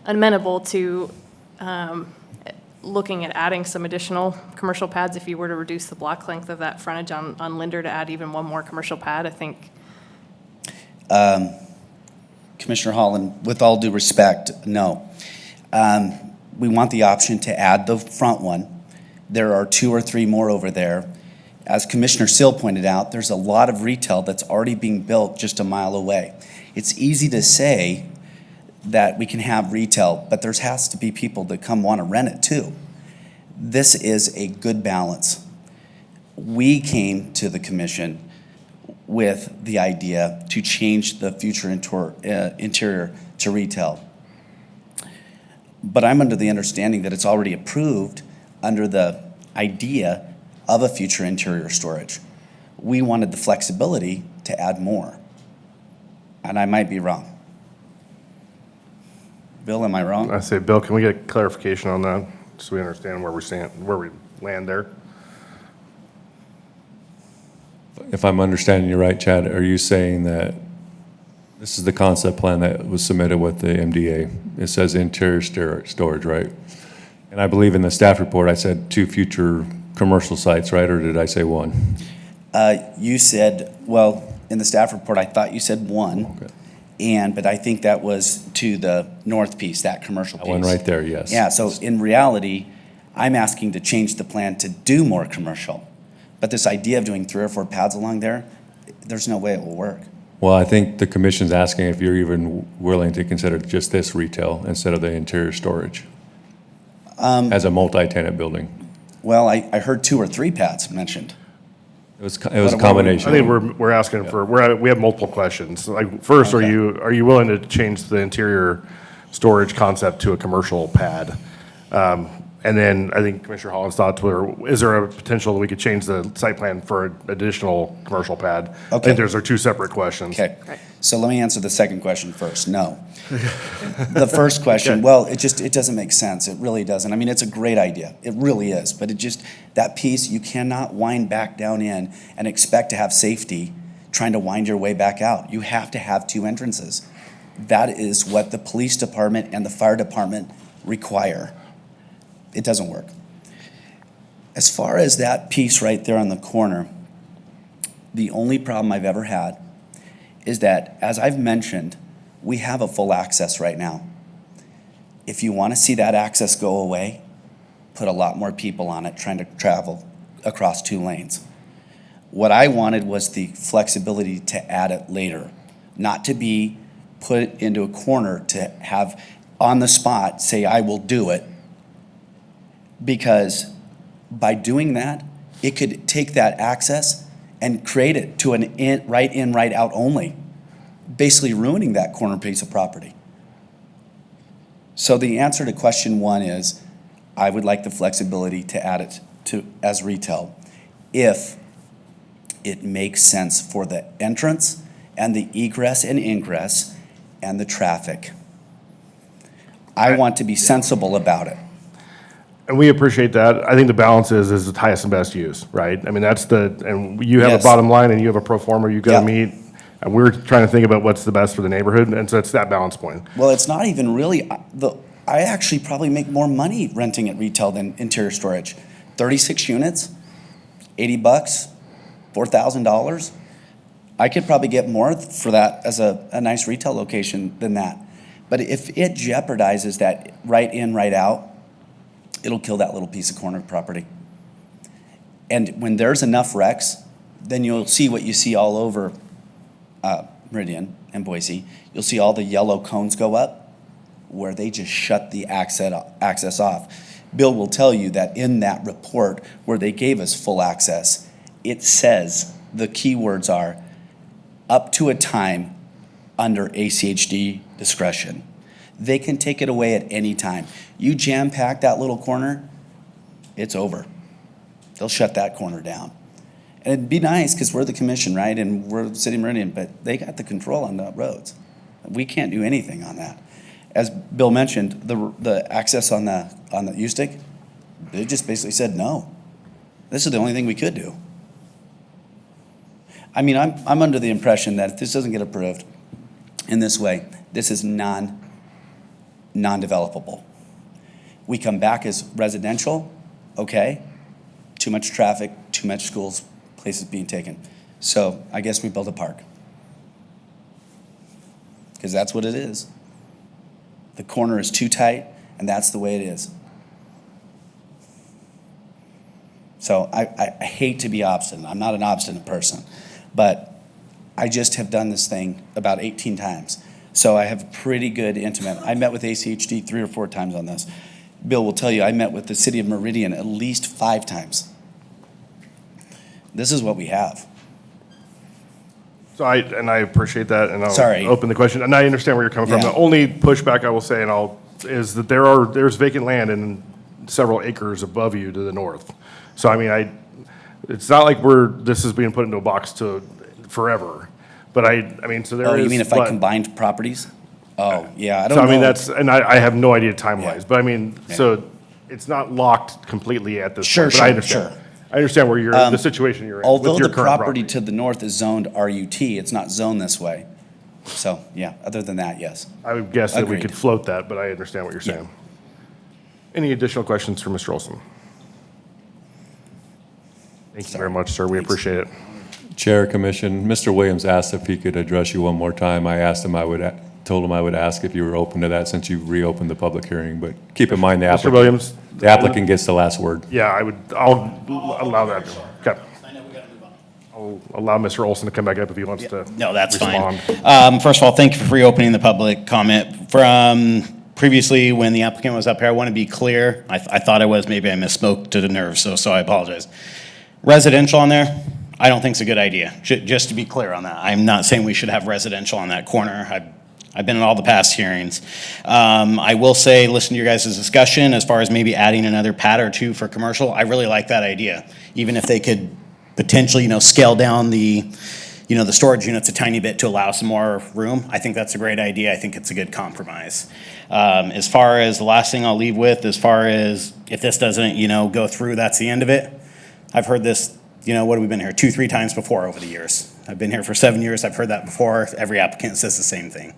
amenable to looking at adding some additional commercial pads if you were to reduce the block length of that frontage on Linder to add even one more commercial pad, I think. Commissioner Holland, with all due respect, no. We want the option to add the front one. There are 2 or 3 more over there. As Commissioner Sill pointed out, there's a lot of retail that's already being built just a mile away. It's easy to say that we can have retail, but there has to be people that come want to rent it too. This is a good balance. We came to the commission with the idea to change the future interior to retail. But I'm under the understanding that it's already approved under the idea of a future interior storage. We wanted the flexibility to add more. And I might be wrong. Bill, am I wrong? I say, Bill, can we get clarification on that so we understand where we land there? If I'm understanding you right, Chad, are you saying that this is the concept plan that was submitted with the MDA? It says interior storage, right? And I believe in the staff report, I said 2 future commercial sites, right? Or did I say 1? You said, well, in the staff report, I thought you said 1. Okay. But I think that was to the north piece, that commercial piece. That one right there, yes. Yeah, so in reality, I'm asking to change the plan to do more commercial. But this idea of doing 3 or 4 pads along there, there's no way it will work. Well, I think the commission's asking if you're even willing to consider just this retail instead of the interior storage as a multi-tenant building. Well, I heard 2 or 3 pads mentioned. It was a combination. I think we're asking for, we have multiple questions. Like, first, Okay. are you willing to change the interior storage concept to a commercial pad? And then I think Commissioner Holland's thoughts were, is there a potential that we could change the site plan for an additional commercial pad? I Okay. think those are two separate questions. Okay, so let me answer the second question first. No. The first question, well, it doesn't make sense. It really doesn't. I mean, it's a great idea. It really is. But that piece, you cannot wind back down in and expect to have safety trying to wind your way back out. You have to have two entrances. That is what the police department and the fire department require. It doesn't work. As far as that piece right there on the corner, the only problem I've ever had is that, as I've mentioned, we have a full access right now. If you want to see that access go away, put a lot more people on it trying to travel across two lanes. What I wanted was the flexibility to add it later, not to be put into a corner to have on the spot say, I will do it. Because by doing that, it could take that access and create it to an right in, right out only, basically ruining that corner piece of property. So the answer to question one is, I would like the flexibility to add it to as retail if it makes sense for the entrance and the egress and ingress and the traffic. I want to be sensible about it. And we appreciate that. I think the balance is the highest and best use, right? I mean, and you have a Yes. bottom line and you have a pro forma you got to Yeah. meet. And we're trying to think about what's the best for the neighborhood. And so it's that balance point. Well, it's not even really, I actually probably make more money renting at retail than interior storage. 36 units, $80, $4,000. I could probably get more for that as a nice retail location than that. But if it jeopardizes that right in, right out, it'll kill that little piece of corner property. And when there's enough wrecks, then you'll see what you see all over Meridian and Boise. You'll see all the yellow cones go up where they just shut the access off. Bill will tell you that in that report where they gave us full access, it says the keywords are up to a time under ACHD discretion. They can take it away at any time. You jam-pack that little corner, it's over. They'll shut that corner down. And it'd be nice, because we're the commission, right, and we're the city of Meridian, but they got the control on the roads. We can't do anything on that. As Bill mentioned, the access on the U-stick, they just basically said no. This is the only thing we could do. I mean, I'm under the impression that if this doesn't get approved in this way, this is non-developable. We come back as residential, okay, too much traffic, too much schools, places being taken. So I guess we build a park. Because that's what it is. The corner is too tight, and that's the way it is. So I hate to be obstinate. I'm not an obstinate person. But I just have done this thing about 18 times. So I have pretty good intimate. I met with ACHD 3 or 4 times on this. Bill will tell you I met with the city of Meridian at least 5 times. This is what we have. So I appreciate that, and I'll Sorry. open the question. And I understand where you're coming from. Yeah. The only pushback I will say, is that there's vacant land in several acres above you to the north. So I mean, it's not like this is being put into a box to forever. But I mean, so there is. Oh, you mean if I but- combined properties? Oh, yeah, I don't So know. I mean, I have no idea time-wise, Yeah. but I mean, Yeah. so it's not locked completely at this Sure, point. But I sure, understand. sure. I understand where the situation you're in with Although your the current property to the north is zoned RUT, it's not zoned this way. So, yeah, other than that, yes. I would guess that we Agreed. could float that, but I understand what you're Yeah. saying. Any additional questions for Mr. Olson? Thank you very much, sir. We appreciate it. Chair, Commission, Mr. Williams asked if he could address you one more time. I asked him, told him I would ask if you were open to that since you reopened the public hearing, but keep in mind the Mr. applicant. Williams? The applicant gets the last word. Yeah, I'll allow that. Okay. I'll allow Mr. Olson to come back up if he wants to No, that's respond. fine. First of all, thank you for reopening the public comment. From previously, when the applicant was up here, I want to be clear. I thought I was, maybe I misspoke to the nerve, so I apologize. Residential on there, I don't think it's a good idea, just to be clear on that. I'm not saying we should have residential on that corner. I've been in all the past hearings. I will say, listen to your guys' discussion as far as maybe adding another pad or two for commercial. I really like that idea. Even if they could potentially, scale down the storage units a tiny bit to allow some more room, I think that's a great idea. I think it's a good compromise. As far as the last thing I'll leave with, as far as if this doesn't, go through, that's the end of it. I've heard this, what have we been here, 2-3 times before over the years. I've been here for 7 years. I've heard that before. Every applicant says the same thing.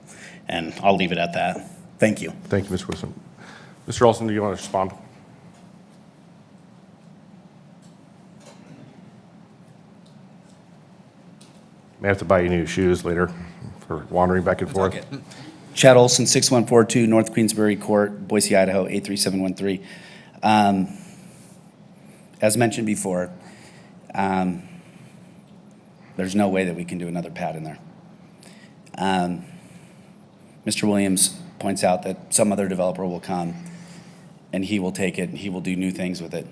And I'll leave it at that. Thank you. Thank you, Mr. Wilson. Mr. Olson, do you want to respond? May have to buy you new shoes later for wandering back and forth. Chad Olson, 6142 North Queensbury Court, Boise, Idaho, 83713. As mentioned before, there's no way that we can do another pad in there. Mr. Williams points out that some other developer will come and he will take it and he will do new things with it.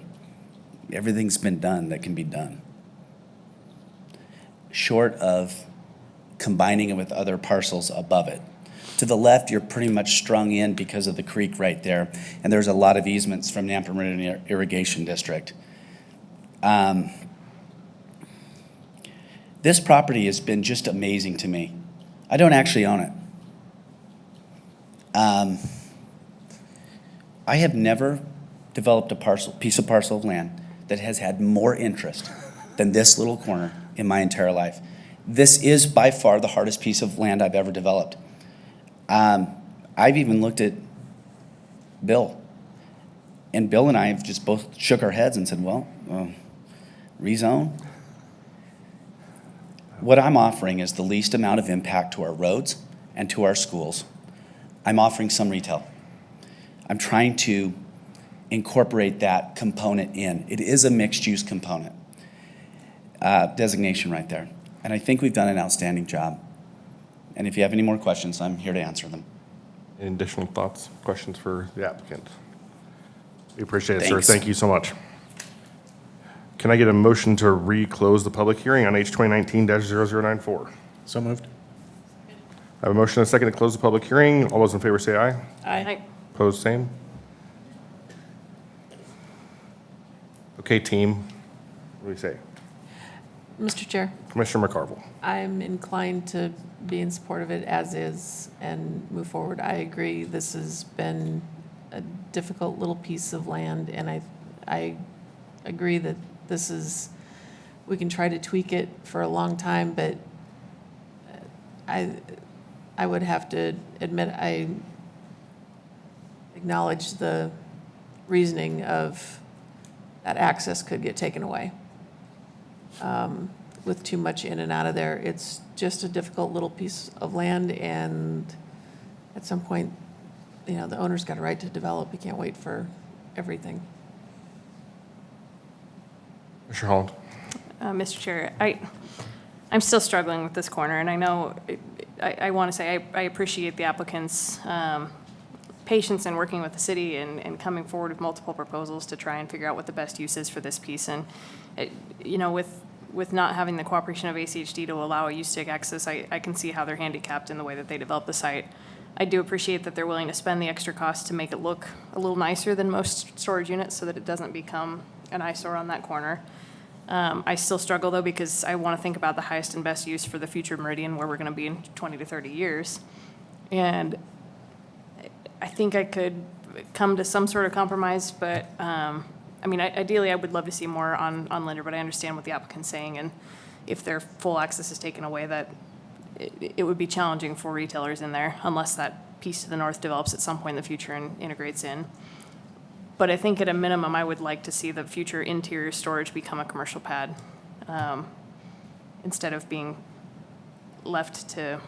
Everything's been done that can be done. Short of combining it with other parcels above it. To the left, you're pretty much strung in because of the creek right there, and there's a lot of easements from Nampa Meridian Irrigation District. This property has been just amazing to me. I don't actually own it. I have never developed a piece of parcel of land that has had more interest than this little corner in my entire life. This is by far the hardest piece of land I've ever developed. I've even looked at Bill, and Bill and I have just both shook our heads and said, well, rezone. What I'm offering is the least amount of impact to our roads and to our schools. I'm offering some retail. I'm trying to incorporate that component in. It is a mixed-use component designation right there. And I think we've done an outstanding job. And if you have any more questions, I'm here to answer them. Any additional thoughts, questions for the applicant? We appreciate it, sir. Thanks. Thank you so much. Can I get a motion to re-close the public hearing on H 2019-0094? So moved. I have a motion and a second to close the public hearing. All those in favor say aye. Aye. Opposed, same. Okay, team. What do you say? Mr. Chair, Commissioner McCarville. I'm inclined to be in support of it as is and move forward. I agree, this has been a difficult little piece of land, and I agree that this is, we can try to tweak it for a long time, but I would have to admit, I acknowledge the reasoning of that access could get taken away. With too much in and out of there. It's just a difficult little piece of land, and at some point, the owner's got a right to develop. He can't wait for everything. Mr. Holland. Mr. Chair, I'm still struggling with this corner, and I know, I want to say I appreciate the applicant's patience in working with the city and coming forward with multiple proposals to try and figure out what the best use is for this piece. And, with not having the cooperation of ACHD to allow a use-take access, I can see how they're handicapped in the way that they develop the site. I do appreciate that they're willing to spend the extra cost to make it look a little nicer than most storage units so that it doesn't become an eyesore on that corner. I still struggle, though, because I want to think about the highest and best use for the future Meridian, where we're going to be in 20 to 30 years. And I think I could come to some sort of compromise, but ideally, I would love to see more on Linder, but I understand what the applicant's saying, and if their full access is taken away, that it would be challenging for retailers in there, unless that piece to the north develops at some point in the future and integrates in. But I think at a minimum, I would like to see the future interior storage become a commercial pad, instead of being left to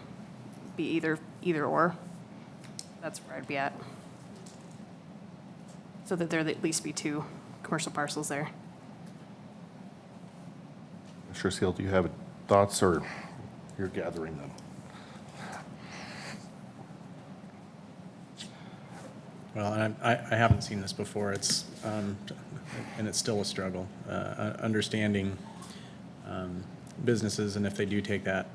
be either or. That's where I'd be at. So that there'd at least be 2 commercial parcels there. Mr. Seal, do you have thoughts, or you're gathering them? Well, and I haven't seen this before. It's, and it's still a struggle. Understanding businesses, and if they do take that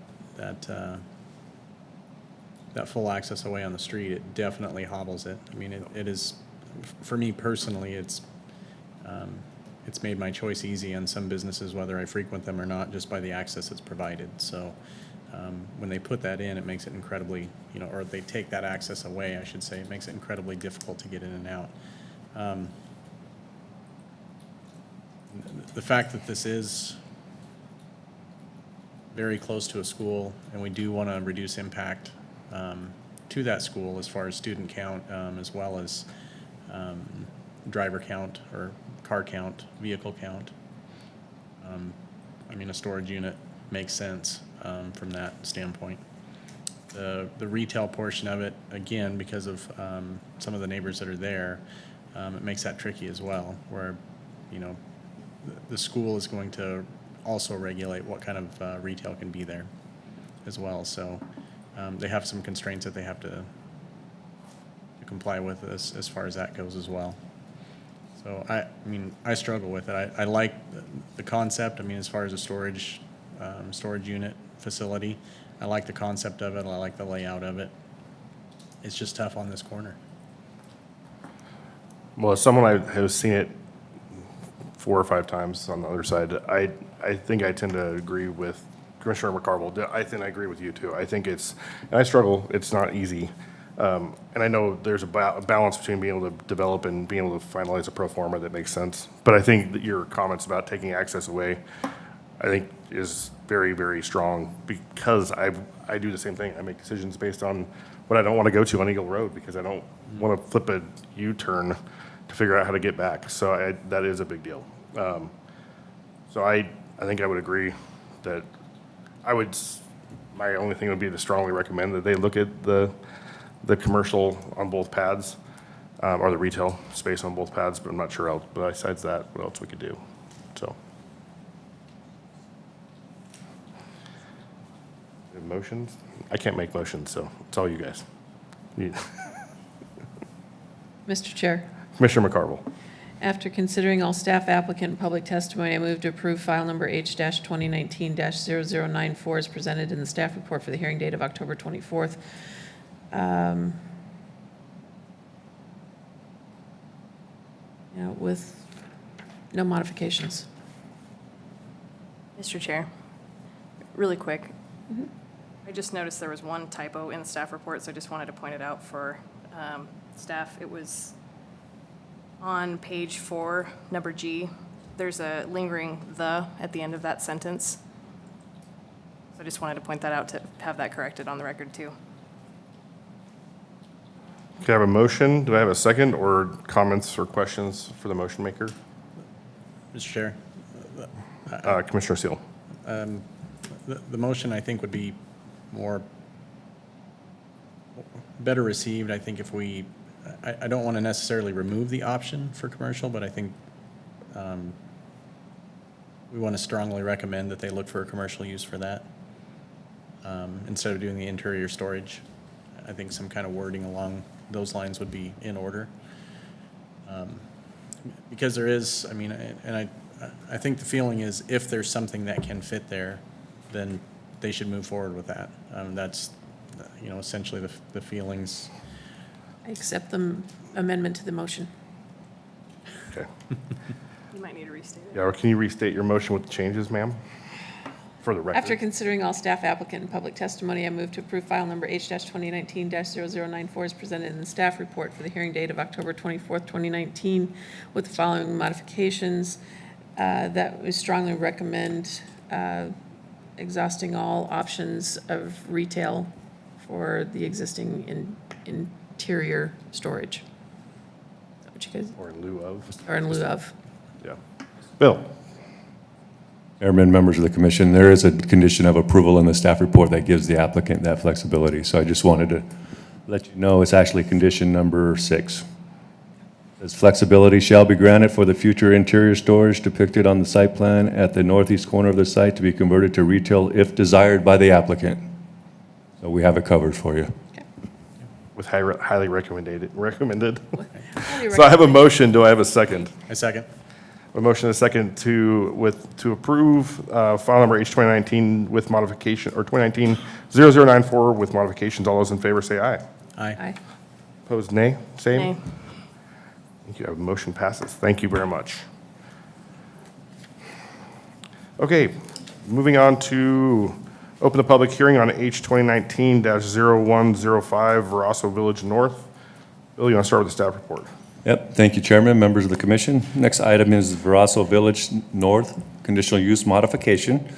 that full access away on the street, it definitely hobbles it. I mean, it is, for me personally, it's made my choice easy on some businesses, whether I frequent them or not, just by the access that's provided. So when they put that in, it makes it incredibly, or they take that access away, I should say, it makes it incredibly difficult to get in and out. The fact that this is very close to a school, and we do want to reduce impact to that school as far as student count, as well as driver count or car count, vehicle count. I mean, a storage unit makes sense from that standpoint. The retail portion of it, again, because of some of the neighbors that are there, it makes that tricky as well, where, the school is going to also regulate what kind of retail can be there as well. So they have some constraints that they have to comply with as far as that goes as well. So I struggle with it. I like the concept. I mean, as far as a storage unit facility, I like the concept of it. I like the layout of it. It's just tough on this corner. Well, as someone I have seen it 4 or 5 times on the other side, I think I tend to agree with Commissioner McCarville. I think I agree with you too. I think and I struggle, it's not easy. And I know there's a balance between being able to develop and being able to finalize a pro forma that makes sense. But I think that your comments about taking access away, I think is very, very strong, because I do the same thing. I make decisions based on what I don't want to go to on Eagle Road, because I don't want to flip a U-turn to figure out how to get back. So that is a big deal. So I think I would agree that my only thing would be to strongly recommend that they look at the commercial on both pads, or the retail space on both pads, but I'm not sure else. But besides that, what else we could do? So. Motions? I can't make motions, so it's all you guys. Mr. Chair, Commissioner McCarville. after considering all staff, applicant, and public testimony, I move to approve file number H-2019-0094 as presented in the staff report for the hearing date of October 24th. With no modifications. Mr. Chair, really quick. I just noticed there was one typo in the staff report, so I just wanted to point it out for staff. It was on page 4, number G. There's a lingering "the" at the end of that sentence. So I just wanted to point that out to have that corrected on the record, too. Can I have a motion? Do I have a second, or comments or questions for the motion maker? Mr. Chair, Commissioner Seal. the motion, I think, would be better received, I think, if I don't want to necessarily remove the option for commercial, but I think we want to strongly recommend that they look for a commercial use for that instead of doing the interior storage. I think some kind of wording along those lines would be in order. Because there is, I think the feeling is if there's something that can fit there, then they should move forward with that. That's, essentially the feelings. I accept the amendment to the motion. Okay. You might need to restate it. Yeah, or can you restate your motion with the changes, ma'am? For the record. After considering all staff, applicant, and public testimony, I move to approve file number H-2019-0094 as presented in the staff report for the hearing date of October 24th, 2019, with the following modifications. That we strongly recommend exhausting all options of retail for the existing interior storage. Is that what you guys, Or in lieu of. or in lieu of? Yeah. Bill. Chairman, members of the commission, there is a condition of approval in the staff report that gives the applicant that flexibility. So I just wanted to let you know it's actually condition number 6. It says flexibility shall be granted for the future interior storage depicted on the site plan at the northeast corner of the site to be converted to retail if desired by the applicant. So we have it covered for you. With highly recommended. Highly So I have a motion. Do I have a second? I second. A motion and a second to approve file number H 2019 with modification, or 2019-0094 with modifications. All those in favor say aye. Aye. Opposed, nay? Same? Nay. Thank you. The motion passes. Thank you very much. Okay, moving on to open the public hearing on H 2019-0105 Verasso Village North. Bill, you want to start with the staff report? Yep, thank you, Chairman, members of the commission. Next item is Verasso Village North Conditional Use Modification.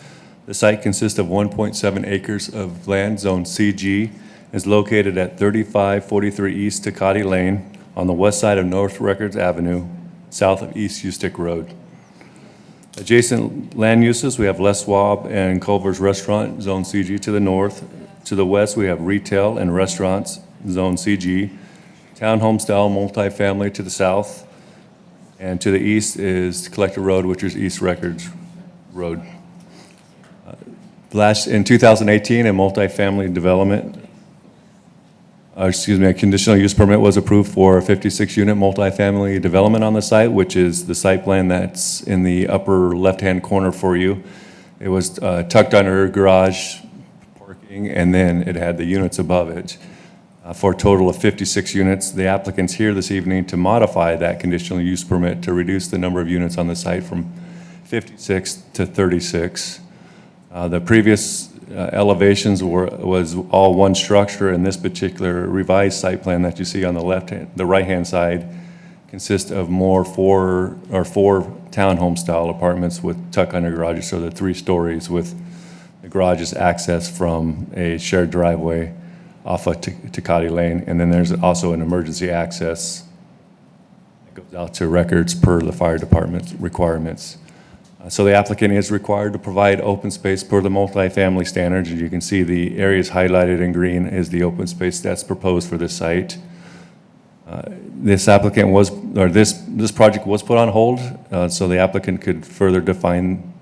The site consists of 1.7 acres of land, Zone CG, is located at 3543 East Tacati Lane on the west side of North Records Avenue, south of East Ustick Road. Adjacent land uses, we have Les Schwab and Culver's Restaurant, Zone CG to the north. To the west, we have retail and restaurants, Zone CG. Townhome style multifamily to the south. And to the east is Collector Road, which is East Records Road. In 2018, a multifamily development, a conditional use permit was approved for a 56-unit multifamily development on the site, which is the site plan that's in the upper left-hand corner for you. It was tucked under garage parking, and then it had the units above it for a total of 56 units. The applicant's here this evening to modify that conditional use permit to reduce the number of units on the site from 56 to 36. The previous elevations was all one structure, and this particular revised site plan that you see on the right-hand side consists of four townhome style apartments with tuck under garages, so they're 3 stories with the garages accessed from a shared driveway off of Tacati Lane, and then there's also an emergency access that goes out to records per the fire department's requirements. So the applicant is required to provide open space per the multifamily standards. As you can see, the areas highlighted in green is the open space that's proposed for this site. This project was put on hold, so the applicant could further define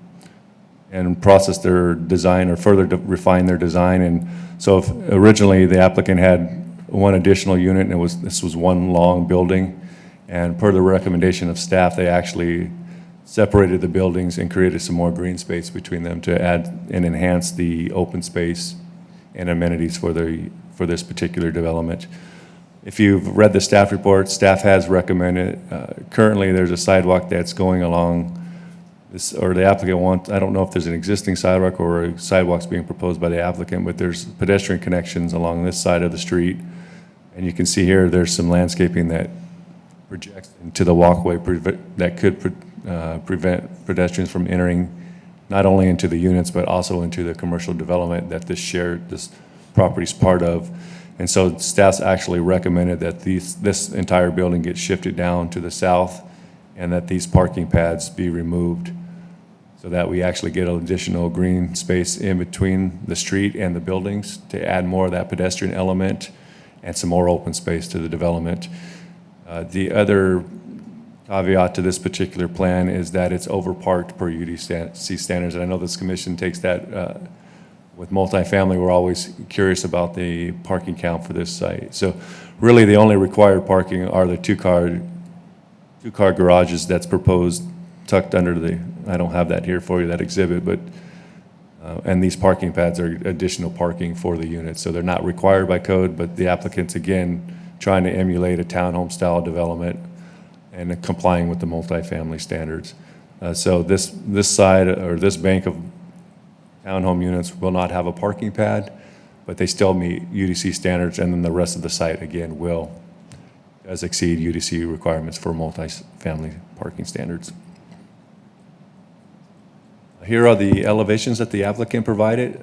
and process their design or further refine their design. And so if originally the applicant had one additional unit and this was one long building, and per the recommendation of staff, they actually separated the buildings and created some more green space between them to add and enhance the open space and amenities for this particular development. If you've read the staff report, staff has recommended, currently there's a sidewalk that's going along this, or the applicant wants, I don't know if there's an existing sidewalk or sidewalks being proposed by the applicant, but there's pedestrian connections along this side of the street. And you can see here, there's some landscaping that projects into the walkway that could prevent pedestrians from entering not only into the units, but also into the commercial development that this property is part of. And so staff's actually recommended that this entire building gets shifted down to the south and that these parking pads be removed so that we actually get additional green space in between the street and the buildings to add more of that pedestrian element and some more open space to the development. The other caveat to this particular plan is that it's overparked per UDC standards. And I know this commission takes that, with multifamily, we're always curious about the parking count for this site. So really the only required parking are the two-car garages that's proposed tucked under I don't have that here for you, that exhibit, but, and these parking pads are additional parking for the units. So they're not required by code, but the applicant's, again, trying to emulate a townhome style development and complying with the multifamily standards. So this side, or this bank of townhome units will not have a parking pad, but they still meet UDC standards, and then the rest of the site, again, does exceed UDC requirements for multifamily parking standards. Here are the elevations that the applicant provided.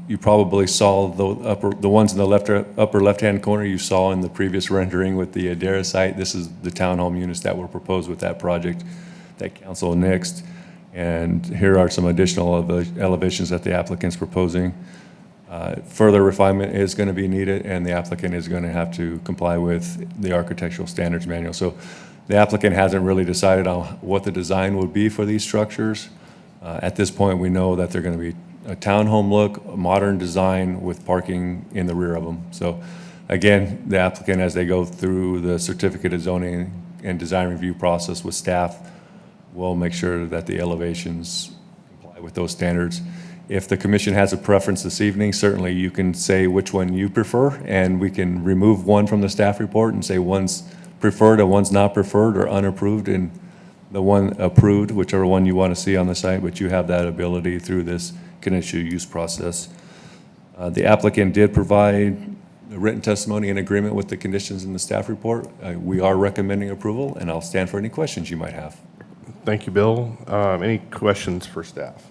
You probably saw the ones in the upper left-hand corner you saw in the previous rendering with the Adara site. This is the townhome units that were proposed with that project that council nixed. And here are some additional elevations that the applicant's proposing. Further refinement is going to be needed, and the applicant is going to have to comply with the architectural standards manual. So the applicant hasn't really decided on what the design would be for these structures. At this point, we know that they're going to be a townhome look, a modern design with parking in the rear of them. So again, the applicant, as they go through the certificate of zoning and design review process with staff, we'll make sure that the elevations comply with those standards. If the commission has a preference this evening, certainly you can say which one you prefer, and we can remove one from the staff report and say one's preferred and one's not preferred or unapproved, and the one approved, whichever one you want to see on the site, but you have that ability through this conditional use process. The applicant did provide a written testimony in agreement with the conditions in the staff report. We are recommending approval, and I'll stand for any questions you might have. Thank you, Bill. Any questions for staff?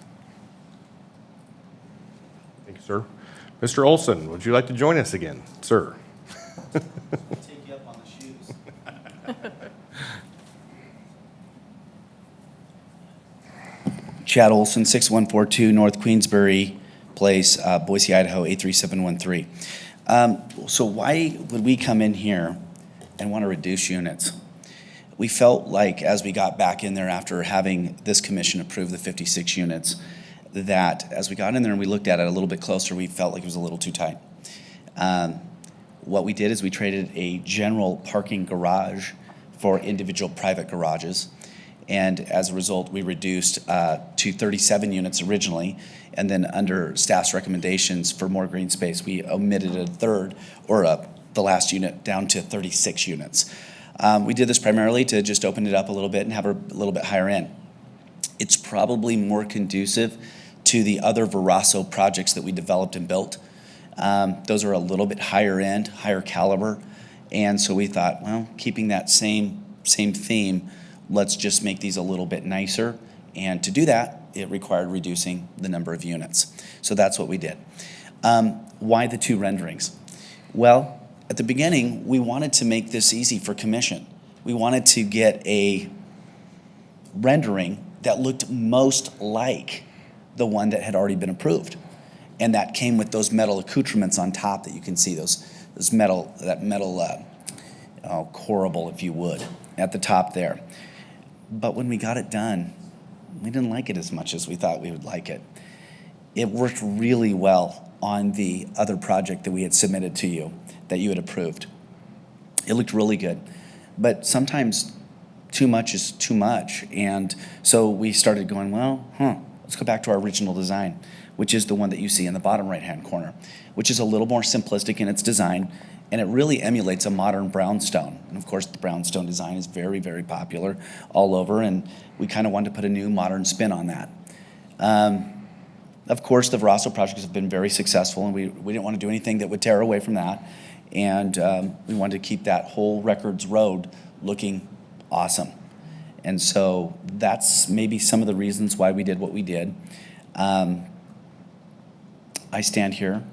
Thank you, sir. Mr. Olson, would you like to join us again, sir? Take you up on the shoes. Chad Olson, 6142 North Queensbury Place, Boise, Idaho, 83713. So why would we come in here and want to reduce units? We felt like as we got back in there after having this commission approve the 56 units, that as we got in there and we looked at it a little bit closer, we felt like it was a little too tight. What we did is we traded a general parking garage for individual private garages. And as a result, we reduced to 37 units originally. And then under staff's recommendations for more green space, we omitted a third, or the last unit, down to 36 units. We did this primarily to just open it up a little bit and have a little bit higher end. It's probably more conducive to the other Verasso projects that we developed and built. Those are a little bit higher end, higher caliber. And so we thought, well, keeping that same theme, let's just make these a little bit nicer. And to do that, it required reducing the number of units. So that's what we did. Why the two renderings? Well, at the beginning, we wanted to make this easy for commission. We wanted to get a rendering that looked most like the one that had already been approved. And that came with those metal accoutrements on top that you can see, those metal corbel, if you would, at the top there. But when we got it done, we didn't like it as much as we thought we would like it. It worked really well on the other project that we had submitted to you, that you had approved. It looked really good. But sometimes too much is too much. And so we started going, let's go back to our original design, which is the one that you see in the bottom right-hand corner, which is a little more simplistic in its design, and it really emulates a modern brownstone. And of course, the brownstone design is very, very popular all over, and we kind of wanted to put a new modern spin on that. Of course, the Verasso projects have been very successful, and we didn't want to do anything that would tear away from that. And we wanted to keep that whole Records Road looking awesome. And so that's maybe some of the reasons why we did what we did. I stand here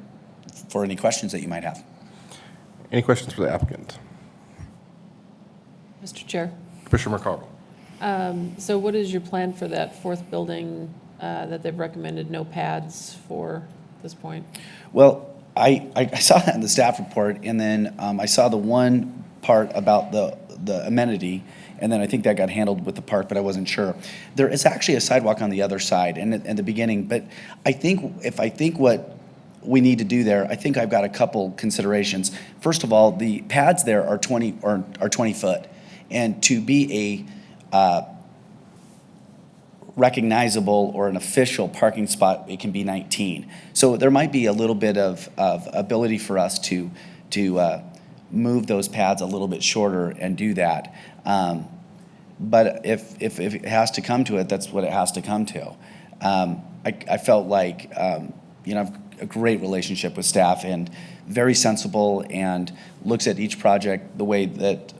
for any questions that you might have. Any questions for the applicant? Mr. Chair, Commissioner McCarville. so what is your plan for that fourth building that they've recommended no pads for at this point? Well, I saw that in the staff report, and then I saw the one part about the amenity, and then I think that got handled with the park, but I wasn't sure. There is actually a sidewalk on the other side and at the beginning, but I think what we need to do there, I think I've got a couple considerations. First of all, the pads there are 20 foot, and to be a recognizable or an official parking spot, it can be 19. So there might be a little bit of ability for us to move those pads a little bit shorter and do that. But if it has to come to it, that's what it has to come to. I felt like, I've a great relationship with staff and very sensible and looks at each project the way that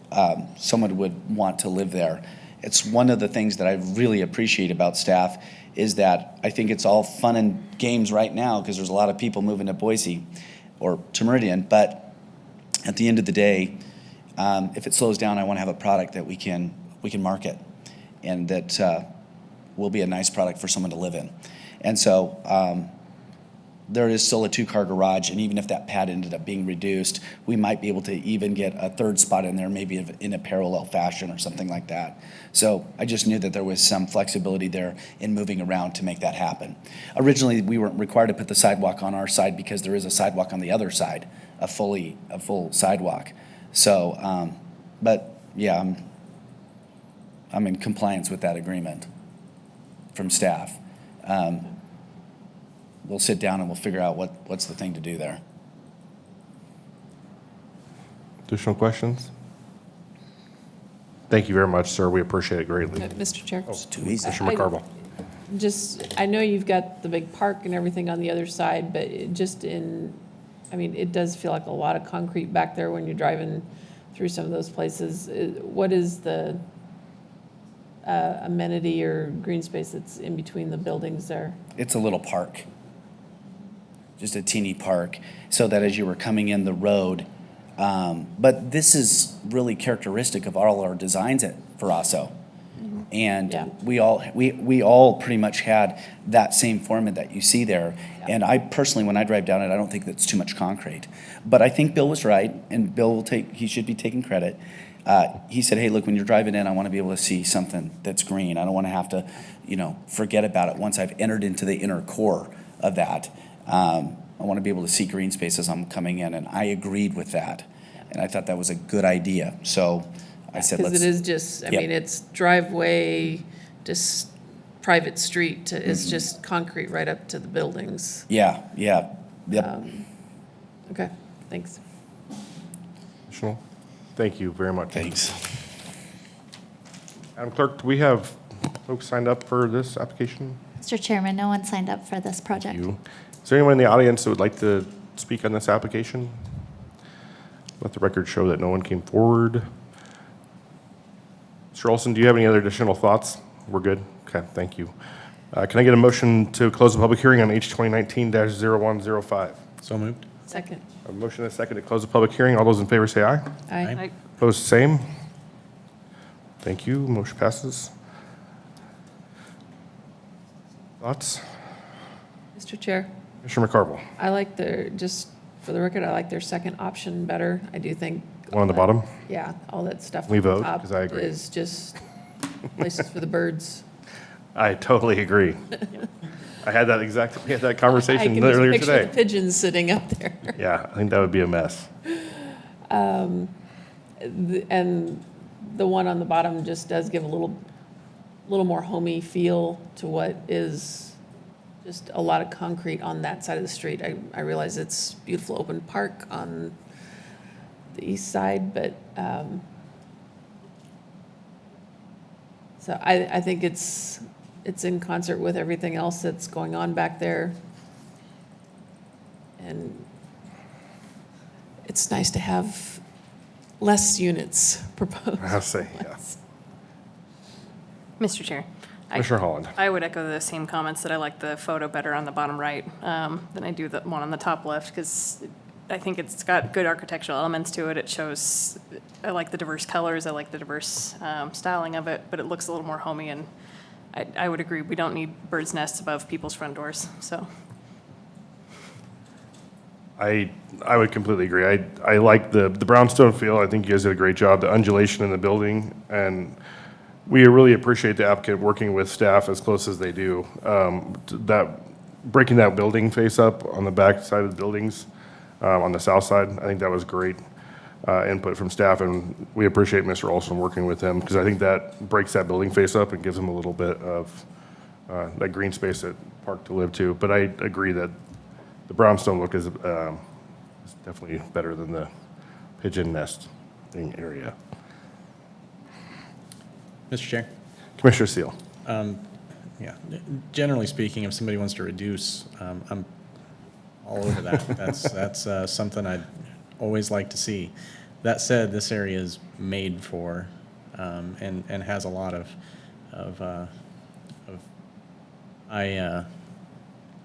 someone would want to live there. It's one of the things that I really appreciate about staff is that I think it's all fun and games right now because there's a lot of people moving to Boise or to Meridian, but at the end of the day, if it slows down, I want to have a product that we can market and that will be a nice product for someone to live in. And so there is still a two-car garage, and even if that pad ended up being reduced, we might be able to even get a third spot in there, maybe in a parallel fashion or something like that. So I just knew that there was some flexibility there in moving around to make that happen. Originally, we weren't required to put the sidewalk on our side because there is a sidewalk on the other side, a full sidewalk. So, but yeah, I'm in compliance with that agreement from staff. We'll sit down and we'll figure out what's the thing to do there. Additional questions? Thank you very much, sir. We appreciate it greatly. Mr. Chair? Too easy. Mr. McCarville. I know you've got the big park and everything on the other side, but it does feel like a lot of concrete back there when you're driving through some of those places. What is the amenity or green space that's in between the buildings there? It's a little park, just a teeny park, so that as you were coming in the road, but this is really characteristic of all our designs at Verasso. And Yeah. we all pretty much had that same format that you see there. And I personally, when I drive down it, I don't think that's too much concrete. But I think Bill was right, and Bill he should be taking credit. He said, hey, look, when you're driving in, I want to be able to see something that's green. I don't want to have to, forget about it once I've entered into the inner core of that. I want to be able to see green space as I'm coming in, and I agreed with that. And I thought that was a good idea. So I said, let's. Because it is just, it's driveway, just private street, it's just concrete right up to the buildings. Yeah, yep. Okay, thanks. Additional? Thank you very much. Thanks. Madam Clerk, do we have folks signed up for this application? Mr. Chairman, no one signed up for this project. You. Is there anyone in the audience that would like to speak on this application? Let the record show that no one came forward. Mr. Olson, do you have any other additional thoughts? We're good? Okay, thank you. Can I get a motion to close the public hearing on H 2019-0105? So moved. Second. A motion and a second to close the public hearing. All those in favor say aye. Aye. Opposed, same. Thank you. Motion passes. Thoughts? Mr. Chair, Commissioner McCarville, I like just for the record, I like their second option better. I do think. one on the bottom. Yeah, all that stuff. We on the vote, top 'cause I agree. Is just places for the birds. I totally agree. we had that conversation I can earlier just picture today. the pigeons sitting up there. Yeah, I think that would be a mess. And the one on the bottom just does give a little more homey feel to what is just a lot of concrete on that side of the street. I realize it's beautiful open park on the east side, but, so I think it's in concert with everything else that's going on back there. And it's nice to have less units proposed. I'll say, yeah. Mr. Chair. Commissioner Holland. I would echo the same comments that I like the photo better on the bottom right than I do the one on the top left, because I think it's got good architectural elements to it. It shows, I like the diverse colors, I like the diverse styling of it, but it looks a little more homey, and I would agree, we don't need birds' nests above people's front doors, so. I would completely agree. I like the brownstone feel. I think you guys did a great job. The undulation in the building, and we really appreciate the applicant working with staff as close as they do. Breaking that building face up on the back side of the buildings, on the south side, I think that was great input from staff, and we appreciate Mr. Olson working with him, because I think that breaks that building face up and gives them a little bit of that green space at Park to live to. But I agree that the brownstone look is definitely better than the pigeon nest thing area. Mr. Chair. Commissioner Seal. Yeah, generally speaking, if somebody wants to reduce, I'm all over that. That's something I'd always like to see. That said, this area is made for, and has a lot of high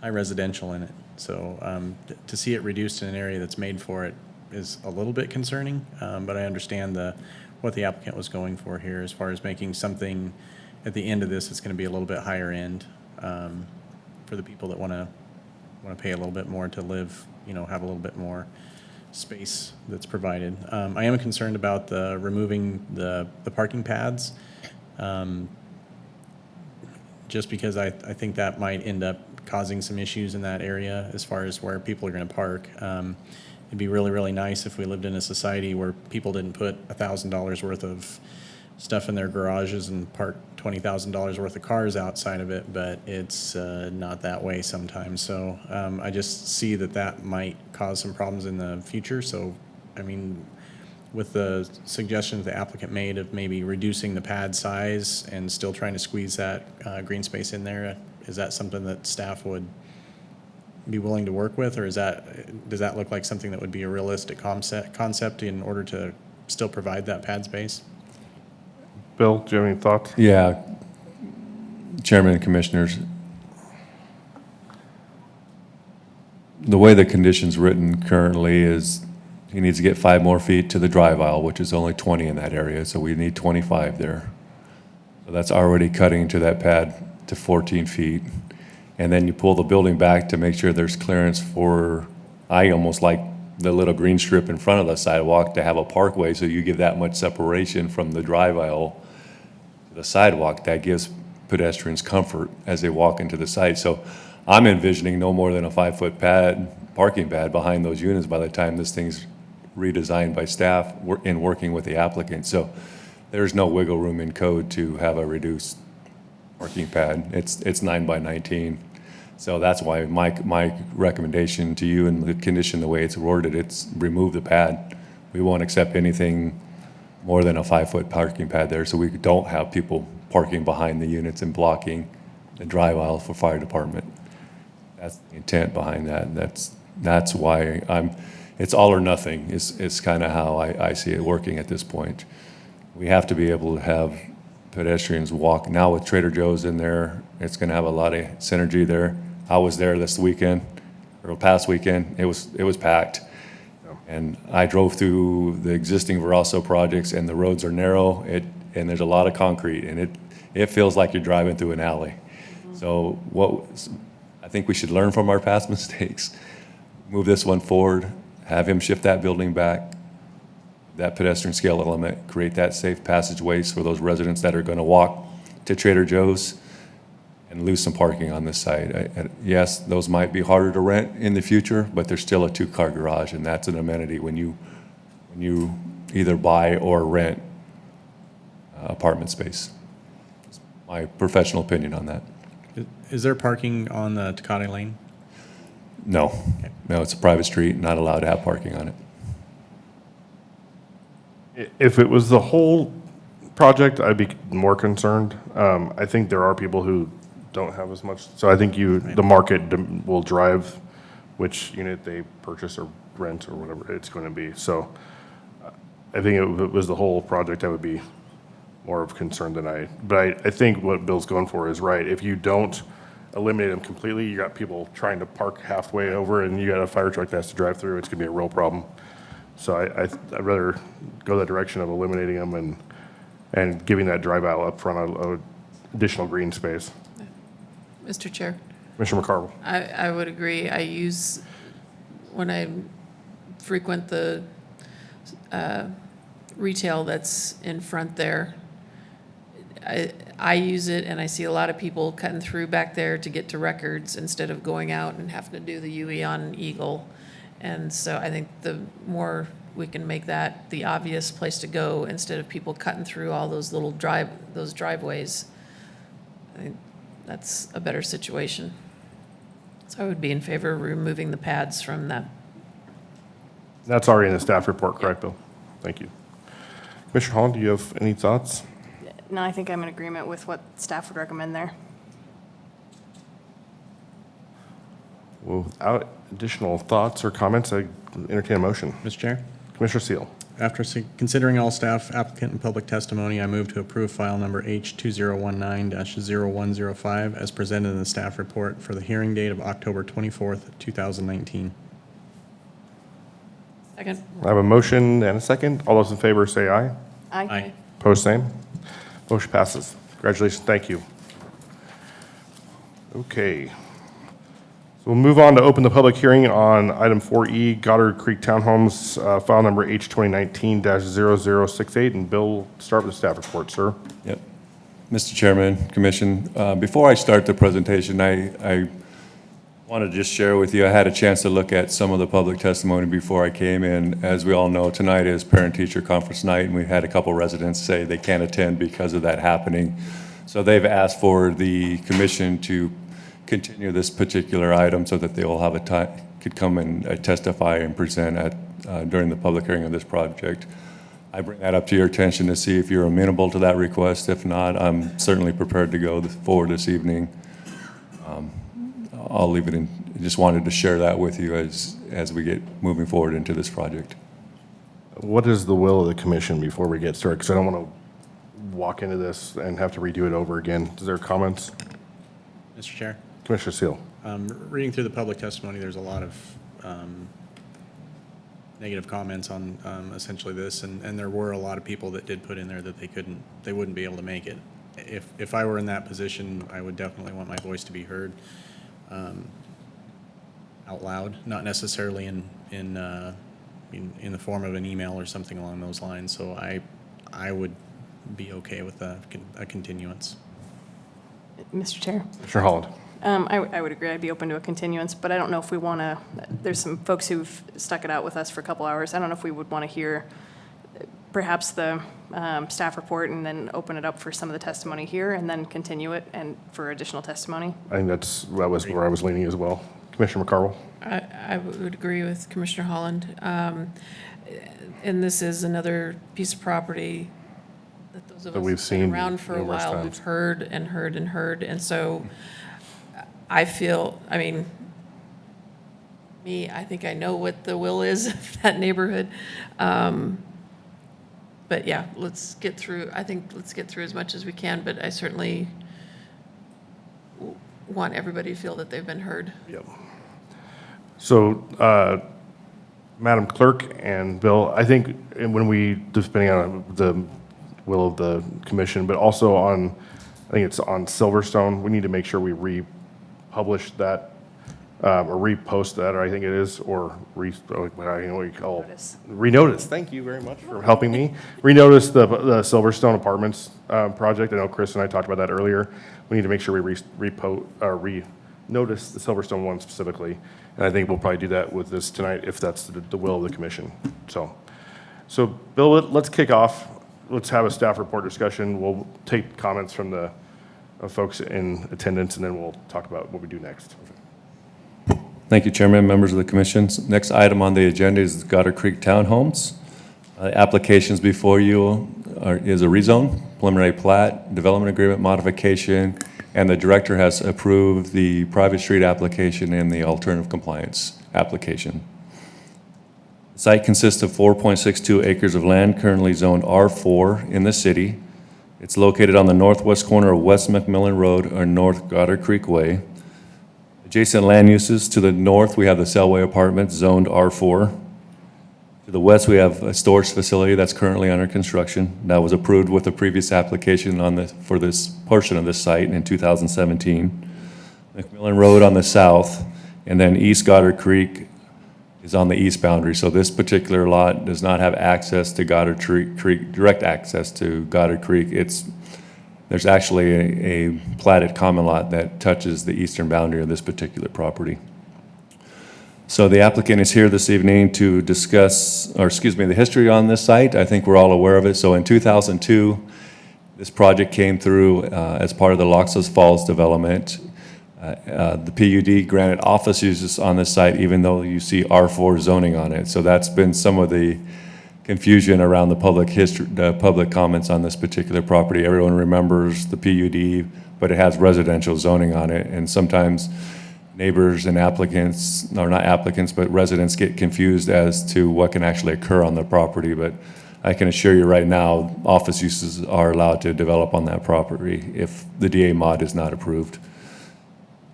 residential in it. So to see it reduced in an area that's made for it is a little bit concerning, but I understand what the applicant was going for here as far as making something at the end of this that's going to be a little bit higher end for the people that want to pay a little bit more to live, have a little bit more space that's provided. I am concerned about removing the parking pads, just because I think that might end up causing some issues in that area as far as where people are going to park. It'd be really, really nice if we lived in a society where people didn't put $1,000 worth of stuff in their garages and park $20,000 worth of cars outside of it, but it's not that way sometimes. So I just see that that might cause some problems in the future. So, I mean, with the suggestions the applicant made of maybe reducing the pad size and still trying to squeeze that green space in there, is that something that staff would be willing to work with, or does that look like something that would be a realistic concept in order to still provide that pad space? Bill, do you have any thoughts? Yeah, Chairman and Commissioners, the way the condition's written currently is he needs to get 5 more feet to the drive aisle, which is only 20 in that area, so we need 25 there. So that's already cutting to that pad to 14 feet. And then you pull the building back to make sure there's clearance for, I almost like the little green strip in front of the sidewalk to have a parkway, so you give that much separation from the drive aisle to the sidewalk. That gives pedestrians comfort as they walk into the site. So I'm envisioning no more than a 5-foot pad, parking pad behind those units by the time this thing's redesigned by staff in working with the applicant. So there's no wiggle room in code to have a reduced parking pad. It's 9 by 19. So that's why my recommendation to you and the condition, the way it's worded, it's remove the pad. We won't accept anything more than a 5-foot parking pad there, so we don't have people parking behind the units and blocking the drive aisle for fire department. That's the intent behind that. That's why it's all or nothing is kind of how I see it working at this point. We have to be able to have pedestrians walk. Now with Trader Joe's in there, it's going to have a lot of synergy there. I was there this weekend, or past weekend. It was packed. And I drove through the existing Verasso projects, and the roads are narrow, and there's a lot of concrete, and it feels like you're driving through an alley. So I think we should learn from our past mistakes, move this one forward, have him shift that building back, that pedestrian scale element, create that safe passageways for those residents that are going to walk to Trader Joe's, and lose some parking on this site. Yes, those might be harder to rent in the future, but there's still a 2-car garage, and that's an amenity when you either buy or rent apartment space. It's my professional opinion on that. Is there parking on the Tecate Lane? No, no, it's a private street, not allowed to have parking on it. If it was the whole project, I'd be more concerned. I think there are people who don't have as much, so I think the market will drive which unit they purchase or rent or whatever it's going to be. So I think if it was the whole project, I would be more of concern than but I think what Bill's going for is right. If you don't eliminate them completely, you got people trying to park halfway over, and you got a fire truck that has to drive through, it's going to be a real problem. So I'd rather go that direction of eliminating them and giving that drive aisle up front a additional green space. Mr. Chair, Commissioner McCarville. I would agree. When I frequent the retail that's in front there, I use it, and I see a lot of people cutting through back there to get to records instead of going out and having to do the UE on Eagle. And so I think the more we can make that the obvious place to go instead of people cutting through all those little driveways, I think that's a better situation. So I would be in favor of removing the pads from that. That's already in the staff report, correct, Bill? Thank you. Commissioner Holland, do you have any thoughts? No, I think I'm in agreement with what staff would recommend there. Well, without additional thoughts or comments, I entertain a motion. Mr. Chair? Commissioner Seal. After considering all staff, applicant, and public testimony, I move to approve file number H2019-0105 as presented in the staff report for the hearing date of October 24th, 2019. Second. I have a motion and a second. All those in favor say aye. Aye. Opposed, same. Motion passes. Congratulations, thank you. Okay. So we'll move on to open the public hearing on item 4E, Goddard Creek Townhomes, file number H2019-0068. And Bill, start with the staff report, sir. Yep. Mr. Chairman, Commission, before I start the presentation, I wanted to just share with you, I had a chance to look at some of the public testimony before I came in. As we all know, tonight is parent-teacher conference night, and we had a couple residents say they can't attend because of that happening. So they've asked for the commission to continue this particular item so that they will have a time, could come and testify and present at, during the public hearing of this project. I bring that up to your attention to see if you're amenable to that request. If not, I'm certainly prepared to go forward this evening. I'll leave it in, just wanted to share that with you as we get moving forward into this project. What is the will of the commission before we get started? Because I don't want to walk into this and have to redo it over again. Is there comments? Mr. Chair, Commissioner Seal. reading through the public testimony, there's a lot of negative comments on essentially this, and there were a lot of people that did put in there that they wouldn't be able to make it. If I were in that position, I would definitely want my voice to be heard out loud, not necessarily in the form of an email or something along those lines. So I would be okay with a continuance. Mr. Chair? Commissioner Holland. I would agree, I'd be open to a continuance, but I don't know if we want to, there's some folks who've stuck it out with us for a couple hours. I don't know if we would want to hear perhaps the staff report and then open it up for some of the testimony here and then continue it and for additional testimony. I think that was where I was leaning as well. Commissioner McCarville. I would agree with Commissioner Holland. And this is another piece of property that those of That us we've who've been seen around for a numerous while, times. we've heard and heard and heard. And so I feel, I mean, I think I know what the will is of that neighborhood. But yeah, let's get through as much as we can, but I certainly want everybody to feel that they've been heard. Yep. So, Madam Clerk and Bill, I think when we, depending on the will of the commission, but also on, I think it's on Silverstone, we need to make sure we republish that, or repost that, or I think it is, or what you call. Notice. Renotice. Thank you very much for helping me. Renotice the Silverstone Apartments project. I know Chris and I talked about that earlier. We need to make sure we renotice the Silverstone one specifically. And I think we'll probably do that with this tonight if that's the will of the commission. So Bill, let's kick off. Let's have a staff report discussion. We'll take comments from the folks in attendance, and then we'll talk about what we do next. Thank you, Chairman, members of the commission. Next item on the agenda is Goddard Creek Townhomes. Applications before you is a rezone, preliminary plat, development agreement modification, and the director has approved the private street application and the alternative compliance application. The site consists of 4.62 acres of land currently zoned R4 in the city. It's located on the northwest corner of West McMillan Road or North Goddard Creek Way. Adjacent land uses, to the north, we have the Selway Apartments zoned R4. To the west, we have a storage facility that's currently under construction. That was approved with the previous application for this portion of this site in 2017. McMillan Road on the south, and then East Goddard Creek is on the east boundary. So this particular lot does not have access to Goddard Creek, direct access to Goddard Creek. There's actually a platted common lot that touches the eastern boundary of this particular property. So the applicant is here this evening to discuss, the history on this site. I think we're all aware of it. So in 2002, this project came through as part of the Loxos Falls development. The PUD granted office uses on this site, even though you see R4 zoning on it. So that's been some of the confusion around the public comments on this particular property. Everyone remembers the PUD, but it has residential zoning on it, and sometimes neighbors and applicants, or not applicants, but residents get confused as to what can actually occur on the property. But I can assure you right now, office uses are allowed to develop on that property if the DA mod is not approved.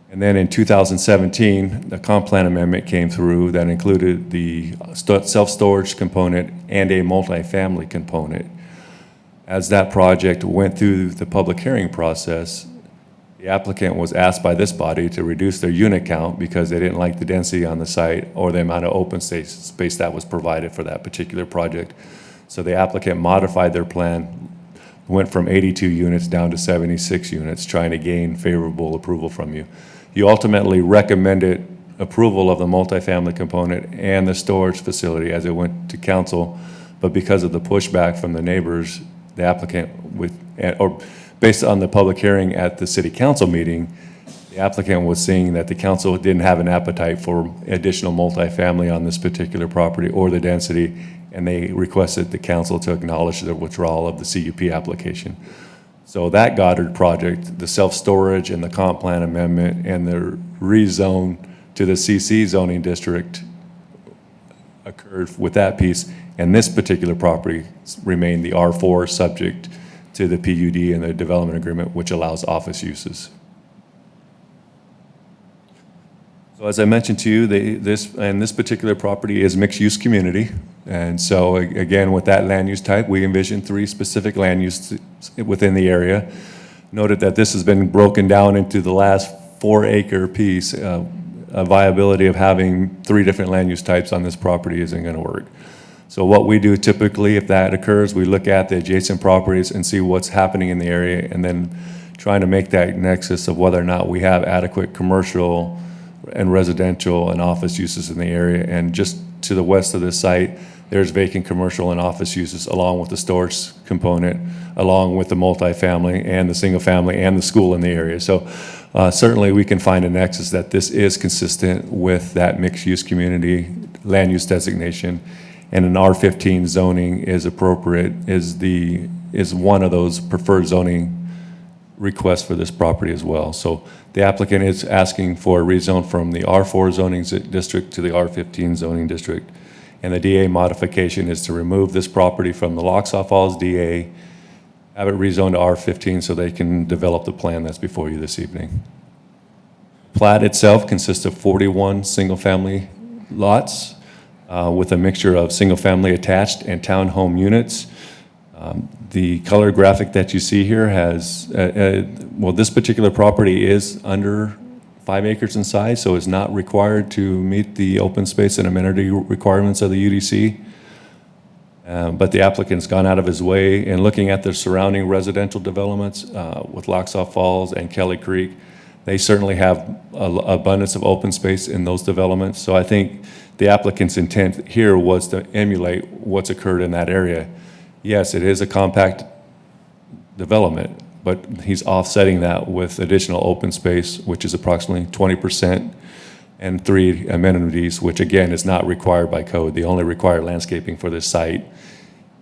And then in 2017, the comp plan amendment came through that included the self-storage component and a multifamily component. As that project went through the public hearing process, the applicant was asked by this body to reduce their unit count because they didn't like the density on the site or the amount of open space that was provided for that particular project. So the applicant modified their plan, went from 82 units down to 76 units, trying to gain favorable approval from you. you ultimately recommended approval of the multifamily component and the storage facility as it went to council, but because of the pushback from the neighbors, the applicant or based on the public hearing at the city council meeting, the applicant was seeing that the council didn't have an appetite for additional multifamily on this particular property or the density, and they requested the council to acknowledge the withdrawal of the CUP application. So that Goddard project, the self-storage and the comp plan amendment and the rezone to the CC zoning district occurred with that piece, and this particular property remained the R4 subject to the PUD and the development agreement, which allows office uses. So as I mentioned to you, this particular property is mixed-use community. And so again, with that land use type, we envision 3 specific land use within the area. Noted that this has been broken down into the last 4-acre piece. A viability of having 3 different land use types on this property isn't going to work. So what we do typically, if that occurs, we look at the adjacent properties and see what's happening in the area, and then trying to make that nexus of whether or not we have adequate commercial and residential and office uses in the area. And just to the west of this site, there's vacant commercial and office uses along with the storage component, along with the multifamily and the single family and the school in the area. So certainly we can find a nexus that this is consistent with that mixed use community land use designation, and an R15 zoning is appropriate, is one of those preferred zoning requests for this property as well. So the applicant is asking for a rezone from the R4 zoning district to the R15 zoning district. And the DA modification is to remove this property from the Loxaw Falls DA, have it rezoned to R15 so they can develop the plan that's before you this evening. Plat itself consists of 41 single-family lots with a mixture of single-family attached and townhome units. The color graphic that you see here has, well, this particular property is under 5 acres in size, so it's not required to meet the open space and amenity requirements of the UDC. But the applicant's gone out of his way in looking at the surrounding residential developments with Loxaw Falls and Kelly Creek. They certainly have an abundance of open space in those developments. So I think the applicant's intent here was to emulate what's occurred in that area. Yes, it is a compact development, but he's offsetting that with additional open space, which is approximately 20%, and 3 amenities, which again is not required by code. The only required landscaping for this site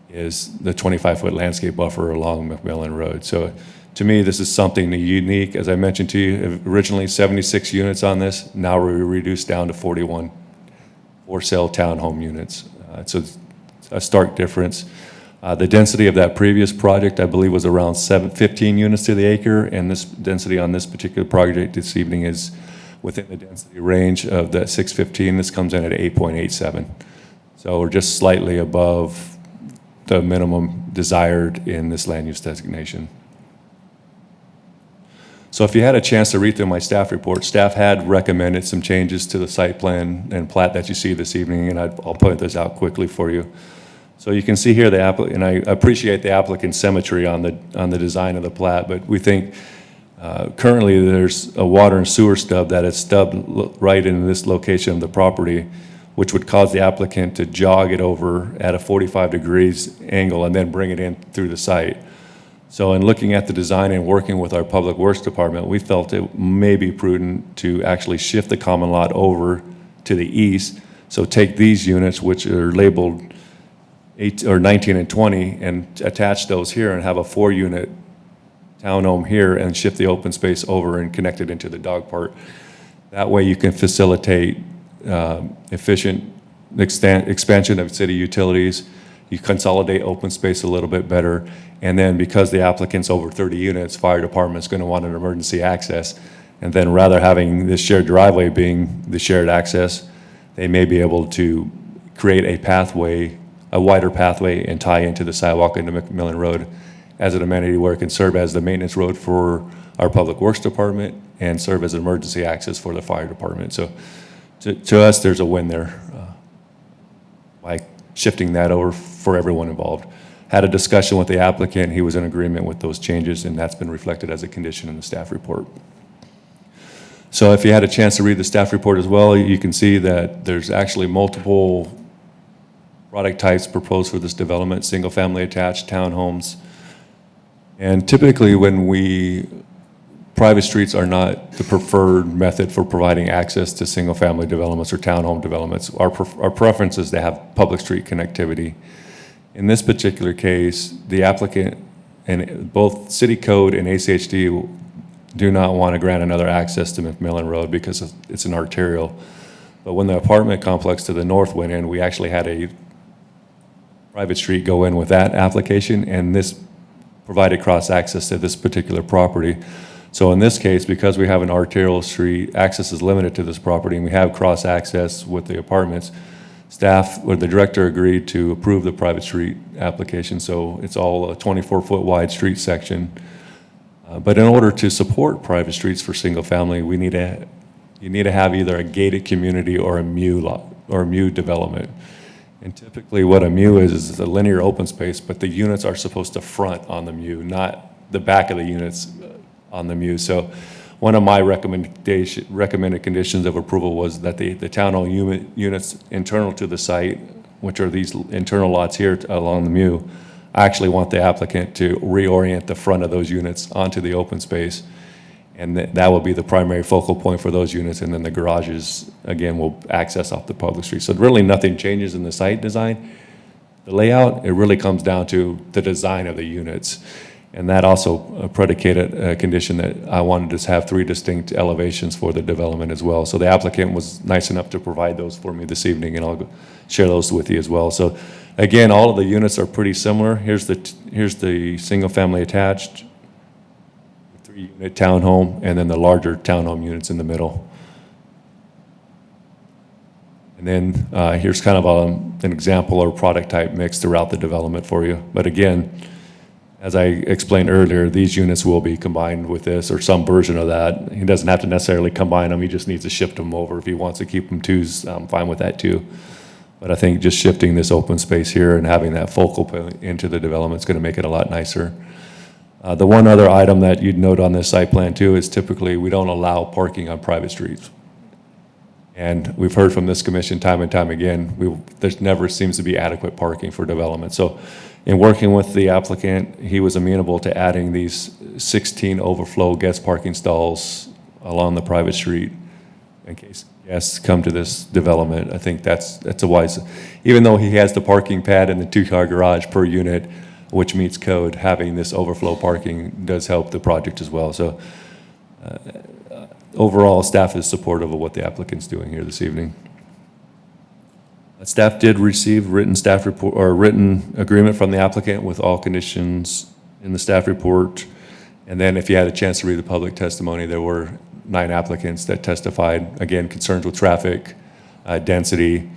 is the 25-foot landscape buffer along McMillan Road. So to me, this is something unique. As I mentioned to you, originally 76 units on this, now we're reduced down to 41 for-sale townhome units. So it's a stark difference. The density of that previous project, I believe, was around 15 units to the acre, and this density on this particular project this evening is within the density range of that 615. This comes in at 8.87. So we're just slightly above the minimum desired in this land use designation. So if you had a chance to read through my staff report, staff had recommended some changes to the site plan and plat that you see this evening, and I'll point this out quickly for you. So you can see here the applicant, and I appreciate the applicant's symmetry on the design of the plat, but we think currently there's a water and sewer stub that is stubbed right in this location of the property, which would cause the applicant to jog it over at a 45 degrees angle and then bring it in through the site. So in looking at the design and working with our Public Works Department, we felt it may be prudent to actually shift the common lot over to the east. So take these units, which are labeled 19 and 20, and attach those here and have a 4-unit townhome here and shift the open space over and connect it into the dog park. That way you can facilitate efficient expansion of city utilities. You consolidate open space a little bit better. And then because the applicant's over 30 units, fire department's going to want an emergency access. And then rather having this shared driveway being the shared access, they may be able to create a pathway, a wider pathway, and tie into the sidewalk into McMillan Road as an amenity where it can serve as the maintenance road for our Public Works Department and serve as an emergency access for the fire department. So to us, there's a win there by shifting that over for everyone involved. Had a discussion with the applicant. He was in agreement with those changes, and that's been reflected as a condition in the staff report. So if you had a chance to read the staff report as well, you can see that there's actually multiple product types proposed for this development, single-family attached townhomes. And typically private streets are not the preferred method for providing access to single-family developments or townhome developments. Our preference is to have public street connectivity. In this particular case, the applicant and both City Code and ACHD do not want to grant another access to McMillan Road because it's an arterial. But when the apartment complex to the north went in, we actually had a private street go in with that application, and this provided cross-access to this particular property. So in this case, because we have an arterial street, access is limited to this property, and we have cross-access with the apartments, staff, or the director agreed to approve the private street application, so it's all a 24-foot wide street section. But in order to support private streets for single-family, you need to have either a gated community or a MU lot, or a MU development. And typically what a MU is a linear open space, but the units are supposed to front on the MU, not the back of the units on the MU. So one of my recommended conditions of approval was that the townhome units internal to the site, which are these internal lots here along the MU, I actually want the applicant to reorient the front of those units onto the open space. And that will be the primary focal point for those units. And then the garages, again, will access off the public street. So really nothing changes in the site design. The layout, it really comes down to the design of the units. And that also predicated a condition that I wanted to have 3 distinct elevations for the development as well. So the applicant was nice enough to provide those for me this evening, and I'll share those with you as well. So again, all of the units are pretty similar. Here's the single-family attached, 3-unit townhome, and then the larger townhome units in the middle. And then here's kind of an example or product type mix throughout the development for you. But again, as I explained earlier, these units will be combined with this or some version of that. He doesn't have to necessarily combine them. He just needs to shift them over. If he wants to keep them twos, I'm fine with that too. But I think just shifting this open space here and having that focal point into the development is going to make it a lot nicer. The one other item that you'd note on this site plan too is typically we don't allow parking on private streets. And we've heard from this commission time and time again, there's never seems to be adequate parking for development. So in working with the applicant, he was amenable to adding these 16 overflow guest parking stalls along the private street in case guests come to this development. I think that's a wise, even though he has the parking pad and the 2-car garage per unit, which meets code, having this overflow parking does help the project as well. So overall, staff is supportive of what the applicant's doing here this evening. Staff did receive written staff report or written agreement from the applicant with all conditions in the staff report. And then if you had a chance to read the public testimony, there were 9 applicants that testified, again, concerns with traffic, density,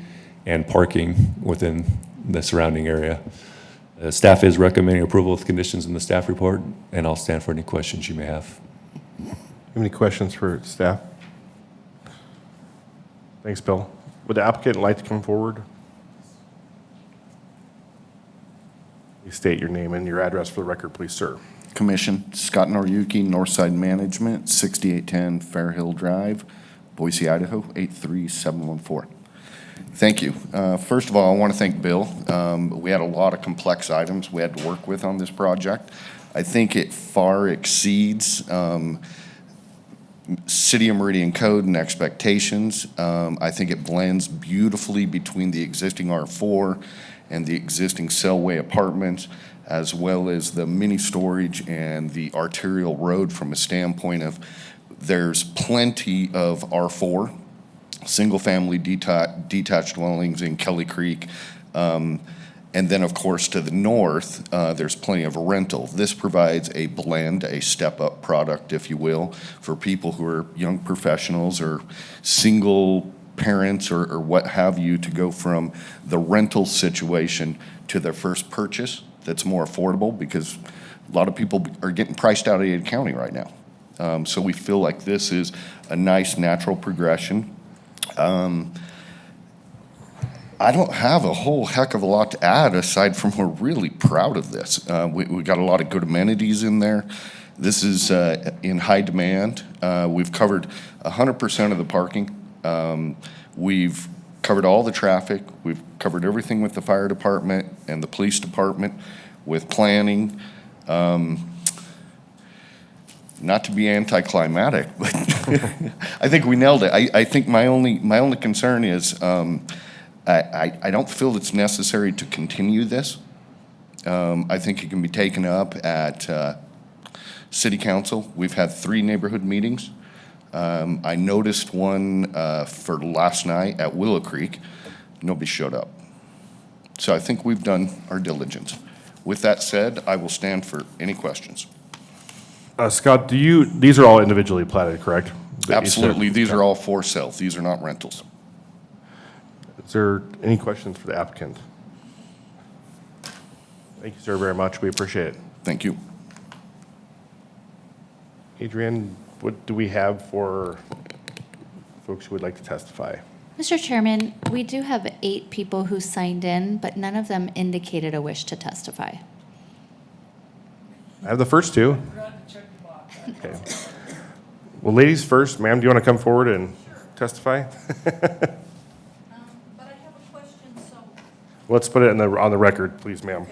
and parking within the surrounding area. Staff is recommending approval of conditions in the staff report, and I'll stand for any questions you may have. Any questions for staff? Thanks, Bill. Would the applicant like to come forward? Please state your name and your address for the record, please, sir. Commission, Scott Noriyuki, Northside Management, 6810 Fairhill Drive, Boise, Idaho, 83714. Thank you. First of all, I want to thank Bill. We had a lot of complex items we had to work with on this project. I think it far exceeds City of Meridian code and expectations. I think it blends beautifully between the existing R4 and the existing Sellway apartments, as well as the mini storage and the arterial road from a standpoint of there's plenty of R4, single-family detached dwellings in Kelly Creek. And then, of course, to the north, there's plenty of rental. This provides a blend, a step-up product, if you will, for people who are young professionals or single parents or what have you, to go from the rental situation to their first purchase that's more affordable, because a lot of people are getting priced out of Ada County right now. So we feel like this is a nice natural progression. I don't have a whole heck of a lot to add aside from we're really proud of this. We got a lot of good amenities in there. This is in high demand. We've covered 100% of the parking. We've covered all the traffic. We've covered everything with the fire department and the police department, with planning. Not to be anticlimactic, but I think we nailed it. I think my only concern is I don't feel it's necessary to continue this. I think it can be taken up at City Council. We've had 3 neighborhood meetings. I noticed one for last night at Willow Creek. Nobody showed up. So I think we've done our diligence. With that said, I will stand for any questions. Scott, these are all individually platted, correct? Absolutely. These are all for sale. These are not rentals. Is there any questions for the applicant? Thank you, sir, very much. We appreciate it. Thank you. Adrienne, what do we have for folks who would like to testify? Mr. Chairman, we do have 8 people who signed in, but none of them indicated a wish to testify. I have the first 2. Okay. Well, ladies first. Ma'am, do you want to come forward and testify? But I have a question, so. Let's put it on the record, please, ma'am.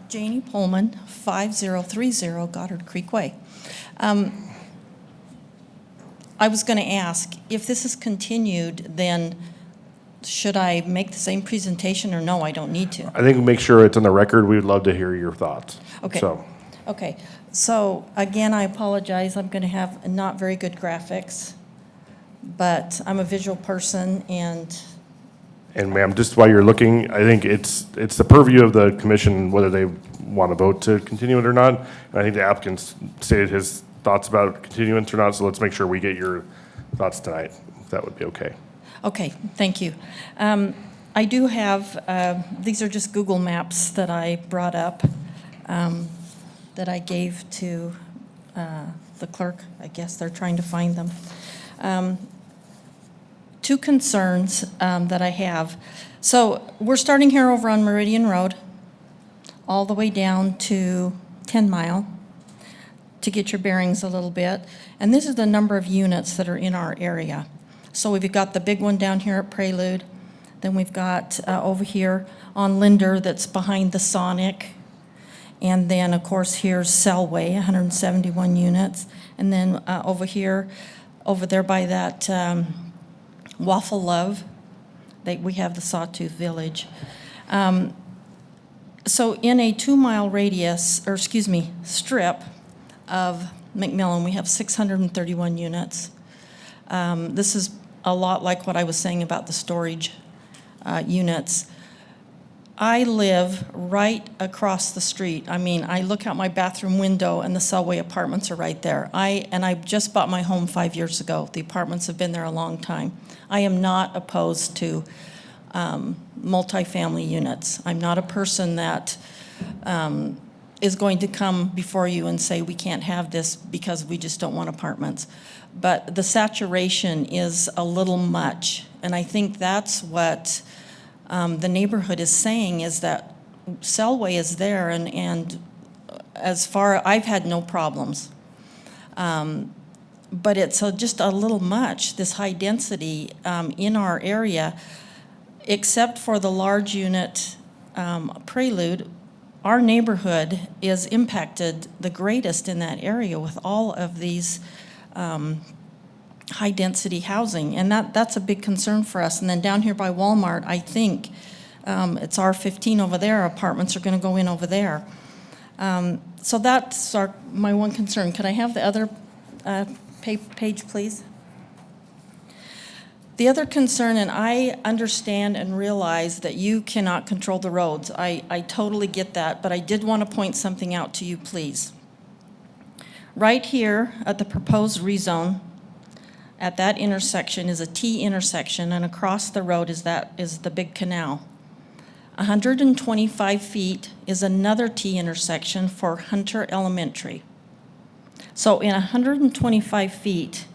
Janie Pullman, 5030 Goddard Creek Way. I was going to ask, if this is continued, then should I make the same presentation, or no, I don't need to? I think make sure it's on the record. We would love to hear your thoughts. Okay. So, Okay, so again, I apologize, I'm going to have not very good graphics, but I'm a visual person, and ma'am, just while you're looking, I think it's the purview of the commission whether they want to vote to continue it or not. And I think the applicant stated his thoughts about continuance or not, so let's make sure we get your thoughts tonight, if that would be okay. okay, thank you. I do have, these are just Google Maps that I brought up, that I gave to the clerk. I guess they're trying to find them. 2 concerns that I have. So we're starting here over on Meridian Road, all the way down to 10 Mile, to get your bearings a little bit. And this is the number of units that are in our area. So we've got the big one down here at Prelude. Then we've got over here on Linder that's behind the Sonic. And then, of course, here's Selway, 171 units. And then over here, over there by that Waffle Love, we have the Sawtooth Village. So in a 2-mile radius, or excuse me, strip of McMillan, we have 631 units. This is a lot like what I was saying about the storage units. I live right across the street. I mean, I look out my bathroom window and the Selway apartments are right there. I just bought my home 5 years ago. The apartments have been there a long time. I am not opposed to multifamily units. I'm not a person that is going to come before you and say we can't have this because we just don't want apartments. But the saturation is a little much, and I think that's what the neighborhood is saying, is that Selway is there, and as far, I've had no problems. But it's just a little much, this high density in our area, except for the large unit Prelude. Our neighborhood is impacted the greatest in that area with all of these high-density housing, and that's a big concern for us. And then down here by Walmart, I think it's R15 over there, apartments are going to go in over there. So that's my one concern. Could I have the other page, please? The other concern, and I understand and realize that you cannot control the roads. I totally get that, but I did want to point something out to you, please. Right here at the proposed rezone, at that intersection is a T intersection, and across the road is the big canal. 125 feet is another T intersection for Hunter Elementary. So in 125 feet,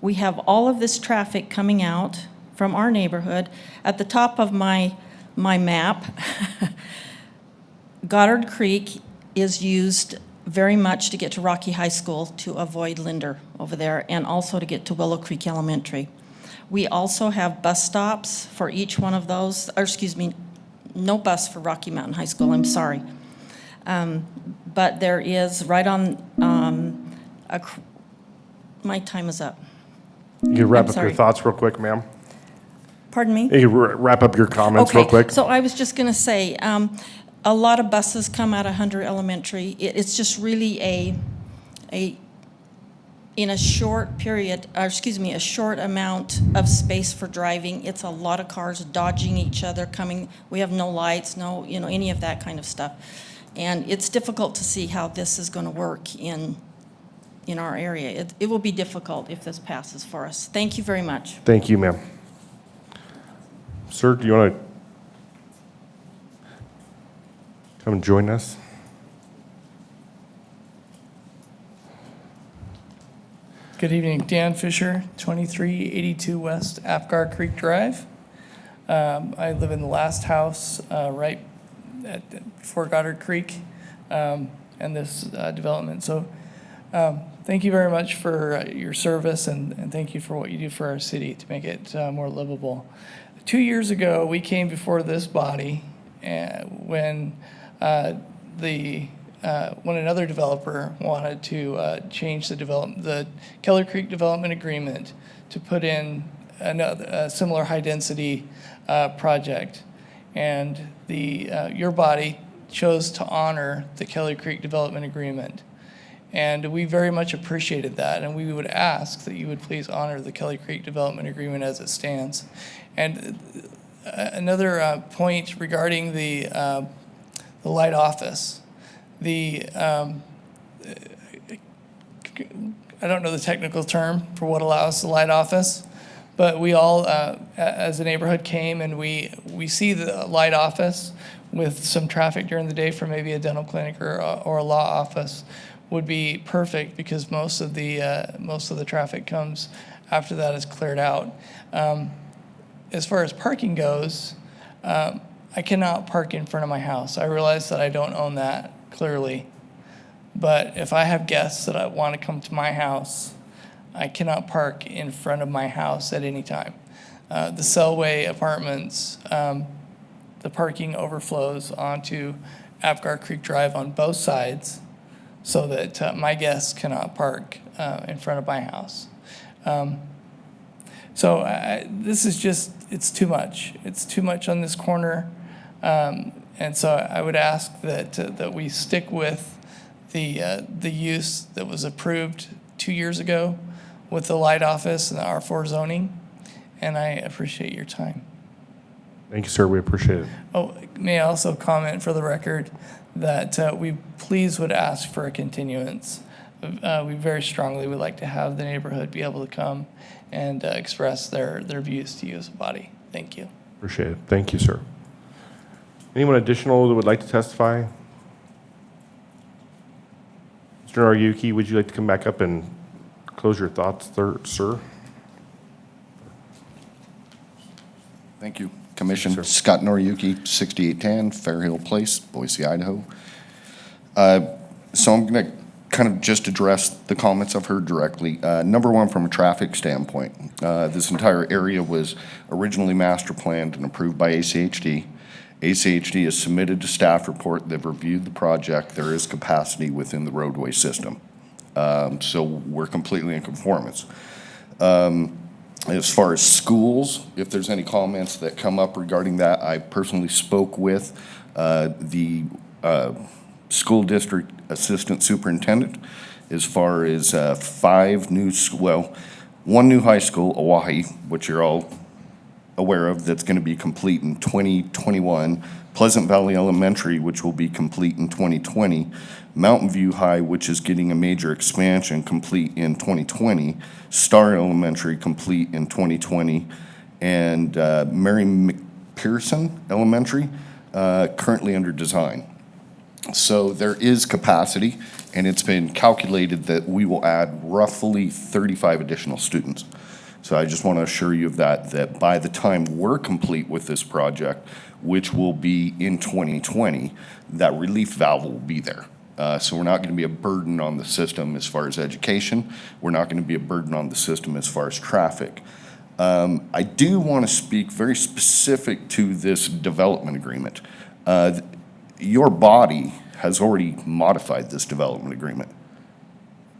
we have all of this traffic coming out from our neighborhood. At the top of my map, Goddard Creek is used very much to get to Rocky High School to avoid Linder over there, and also to get to Willow Creek Elementary. We also have bus stops for each one of those, or excuse me, no bus for Rocky Mountain High School, I'm sorry. But there is right on, my time is up. You can wrap I'm up your sorry. thoughts real quick, ma'am. Pardon me? You can wrap up your comments real quick. So I was just going to say, a lot of buses come out of Hunter Elementary. It's just really in a short period, or excuse me, a short amount of space for driving. It's a lot of cars dodging each other, coming. We have no lights, no, any of that kind of stuff. And it's difficult to see how this is going to work in our area. It will be difficult if this passes for us. Thank you very much. Thank you, ma'am. Sir, do you want to come and join us? Good evening, Dan Fisher, 2382 West Apgar Creek Drive. I live in the last house right before Goddard Creek and this development. So thank you very much for your service, and thank you for what you do for our city to make it more livable. 2 years ago, we came before this body when another developer wanted to change the Keller Creek Development Agreement to put in a similar high-density project. And your body chose to honor the Keller Creek Development Agreement. And we very much appreciated that, and we would ask that you would please honor the Keller Creek Development Agreement as it stands. And another point regarding the light office. I don't know the technical term for what allows the light office, but we all, as a neighborhood, came and we see the light office with some traffic during the day for maybe a dental clinic or a law office would be perfect, because most of the traffic comes after that is cleared out. As far as parking goes, I cannot park in front of my house. I realize that I don't own that, clearly. But if I have guests that want to come to my house, I cannot park in front of my house at any time. The Selway apartments, the parking overflows onto Apgar Creek Drive on both sides so that my guests cannot park in front of my house. So this is just, it's too much. It's too much on this corner. And so I would ask that we stick with the use that was approved 2 years ago with the light office and the R4 zoning. And I appreciate your time. Thank you, sir. We appreciate it. Oh, may I also comment for the record that we please would ask for a continuance. We very strongly would like to have the neighborhood be able to come and express their views to you as a body. Thank you. Appreciate it. Thank you, sir. Anyone additional that would like to testify? Mr. Noriyuki, would you like to come back up and close your thoughts, sir? Thank you, Commission. Sir. Scott Noriyuki, 6810 Fairhill Place, Boise, Idaho. So I'm going to kind of just address the comments I've heard directly. Number one, from a traffic standpoint, this entire area was originally master planned and approved by ACHD. ACHD has submitted a staff report. They've reviewed the project. There is capacity within the roadway system. So we're completely in conformance. As far as schools, if there's any comments that come up regarding that, I personally spoke with the school district assistant superintendent as far as one new high school, Oahe, which you're all aware of, that's going to be complete in 2021, Pleasant Valley Elementary, which will be complete in 2020, Mountain View High, which is getting a major expansion, complete in 2020, Star Elementary, complete in 2020, and Mary McPherson Elementary, currently under design. So there is capacity, and it's been calculated that we will add roughly 35 additional students. So I just want to assure you of that by the time we're complete with this project, which will be in 2020, that relief valve will be there. So we're not going to be a burden on the system as far as education. We're not going to be a burden on the system as far as traffic. I do want to speak very specific to this development agreement. Your body has already modified this development agreement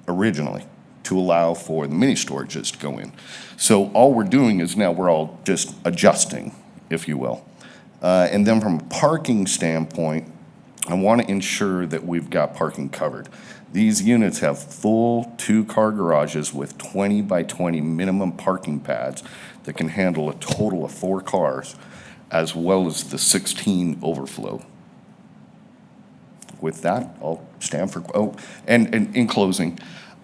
originally to allow for the mini storages to go in. So all we're doing is now we're all just adjusting, if you will. And then from a parking standpoint, I want to ensure that we've got parking covered. These units have full 2-car garages with 20 by 20 minimum parking pads that can handle a total of 4 cars, as well as the 16 overflow. With that, I'll stand for, and in closing,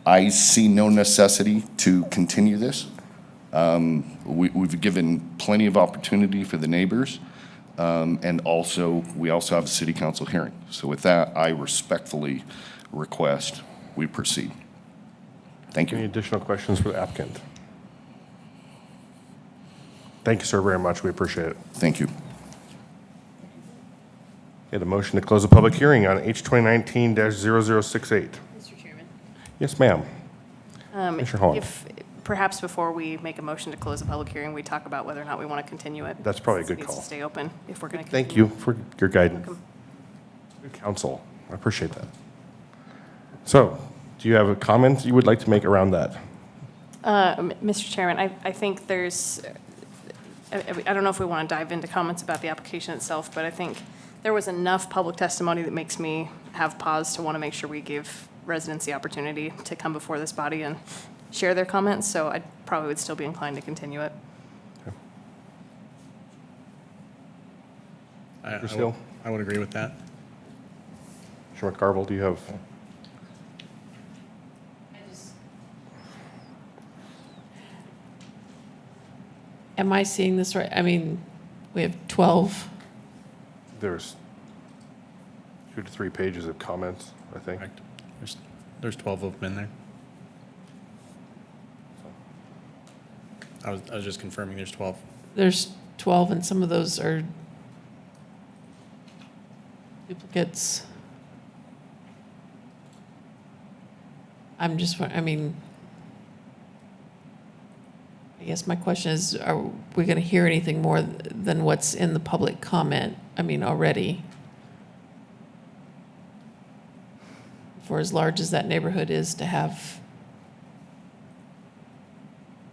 I see no necessity to continue this. We've given plenty of opportunity for the neighbors. And also, we also have a city council hearing. So with that, I respectfully request we proceed. Thank Any you. additional questions for the applicant? Thank you, sir, very much. We appreciate it. Thank you. Okay, the motion to close the public hearing on H 2019-0068. Mr. Chairman. Yes, ma'am. Commissioner Holland. If, perhaps before we make a motion to close the public hearing, we talk about whether or not we want to continue it. That's probably a good It needs call. to stay open if we're going to Thank continue. you for your guidance. Good counsel. I appreciate that. So, do you have a comment you would like to make around that? Mr. Chairman, I think there's, I don't know if we want to dive into comments about the application itself, but I think there was enough public testimony that makes me have pause to want to make sure we give residents the opportunity to come before this body and share their comments, so I probably would still be inclined to continue it. I would agree with that. Commissioner McCarville, do you have? Am I seeing this right? I mean, we have 12. There's 2 to 3 pages of comments, I think. Correct. There's 12 of them in there. I was just confirming there's 12. There's 12, and some of those are duplicates. I'm just, I mean, I guess my question is, are we going to hear anything more than what's in the public comment? I mean, already. For as large as that neighborhood is to have,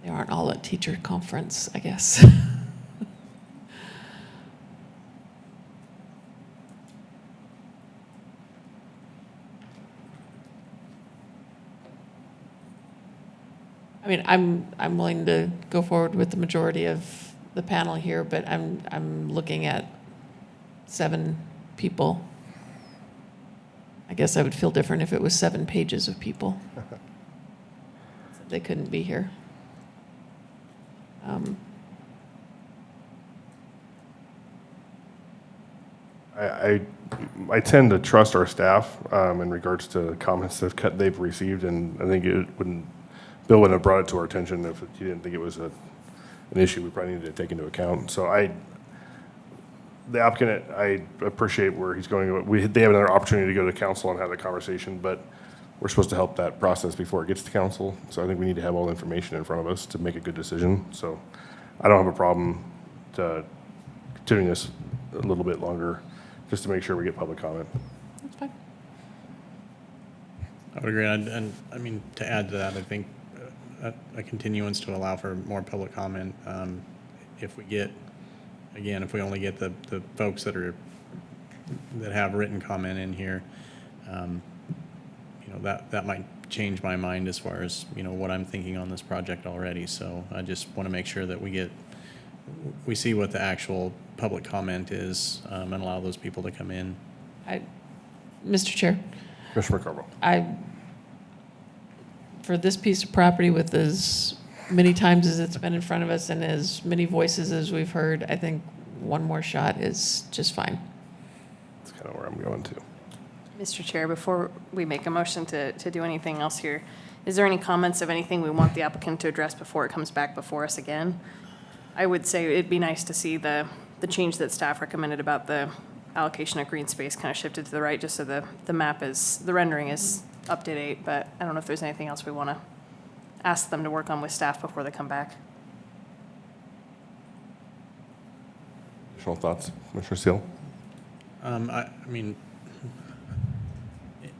they aren't all at teacher conference, I guess. I mean, I'm willing to go forward with the majority of the panel here, but I'm looking at 7 people. I guess I would feel different if it was 7 pages of people. They couldn't be here. I tend to trust our staff in regards to comments they've received, and I think Bill wouldn't have brought it to our attention if he didn't think it was an issue we probably needed to take into account. So the applicant, I appreciate where he's going. They have another opportunity to go to council and have the conversation, but we're supposed to help that process before it gets to council. So I think we need to have all the information in front of us to make a good decision. So I don't have a problem continuing this a little bit longer, just to make sure we get public comment. That's fine. I would agree, and I mean, to add to that, I think a continuance to allow for more public comment, if we get, again, if we only get the folks that have written comment in here, that might change my mind as far as, what I'm thinking on this project already. So I just want to make sure that we see what the actual public comment is, and allow those people to come in. Mr. Chair, Commissioner McCarville. For this piece of property, with as many times as it's been in front of us and as many voices as we've heard, I think one more shot is just fine. That's kind of where I'm going to. Mr. Chair, before we make a motion to do anything else here, is there any comments of anything we want the applicant to address before it comes back before us again? I would say it'd be nice to see the change that staff recommended about the allocation of green space kind of shifted to the right, just so the map is, the rendering is up to date, but I don't know if there's anything else we want to ask them to work on with staff before they come back. Additional thoughts, Commissioner Seal? I mean,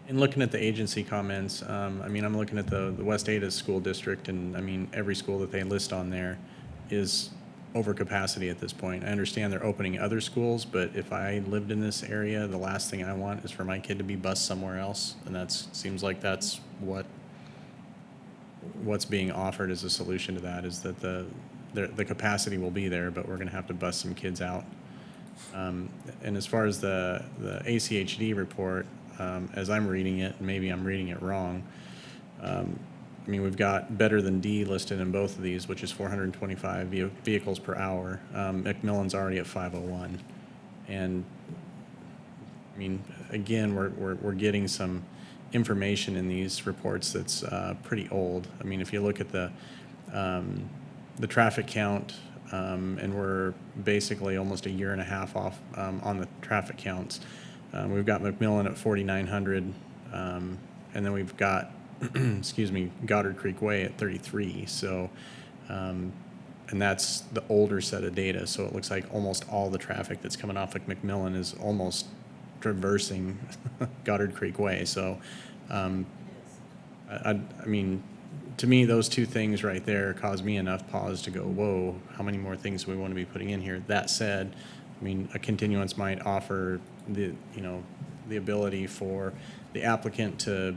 in looking at the agency comments, I mean, I'm looking at the West Ada School District, and I mean, every school that they list on there is over capacity at this point. I understand they're opening other schools, but if I lived in this area, the last thing I want is for my kid to be bused somewhere else, and seems like that's what's being offered as a solution to that, is that the capacity will be there, but we're going to have to bus some kids out. And as far as the ACHD report, as I'm reading it, and maybe I'm reading it wrong, I mean, we've got better than D listed in both of these, which is 425 vehicles per hour. McMillan's already at 501. And, I mean, again, we're getting some information in these reports that's pretty old. I mean, if you look at the traffic count, and we're basically almost a year and a half off on the traffic counts. We've got McMillan at 4,900, and then we've got, excuse me, Goddard Creek Way at 33. So, and that's the older set of data. So it looks like almost all the traffic that's coming off of McMillan is almost traversing Goddard Creek Way. So, I mean, to me, those two things right there cause me enough pause to go, whoa, how many more things do we want to be putting in here? That said, I mean, a continuance might offer the ability for the applicant to,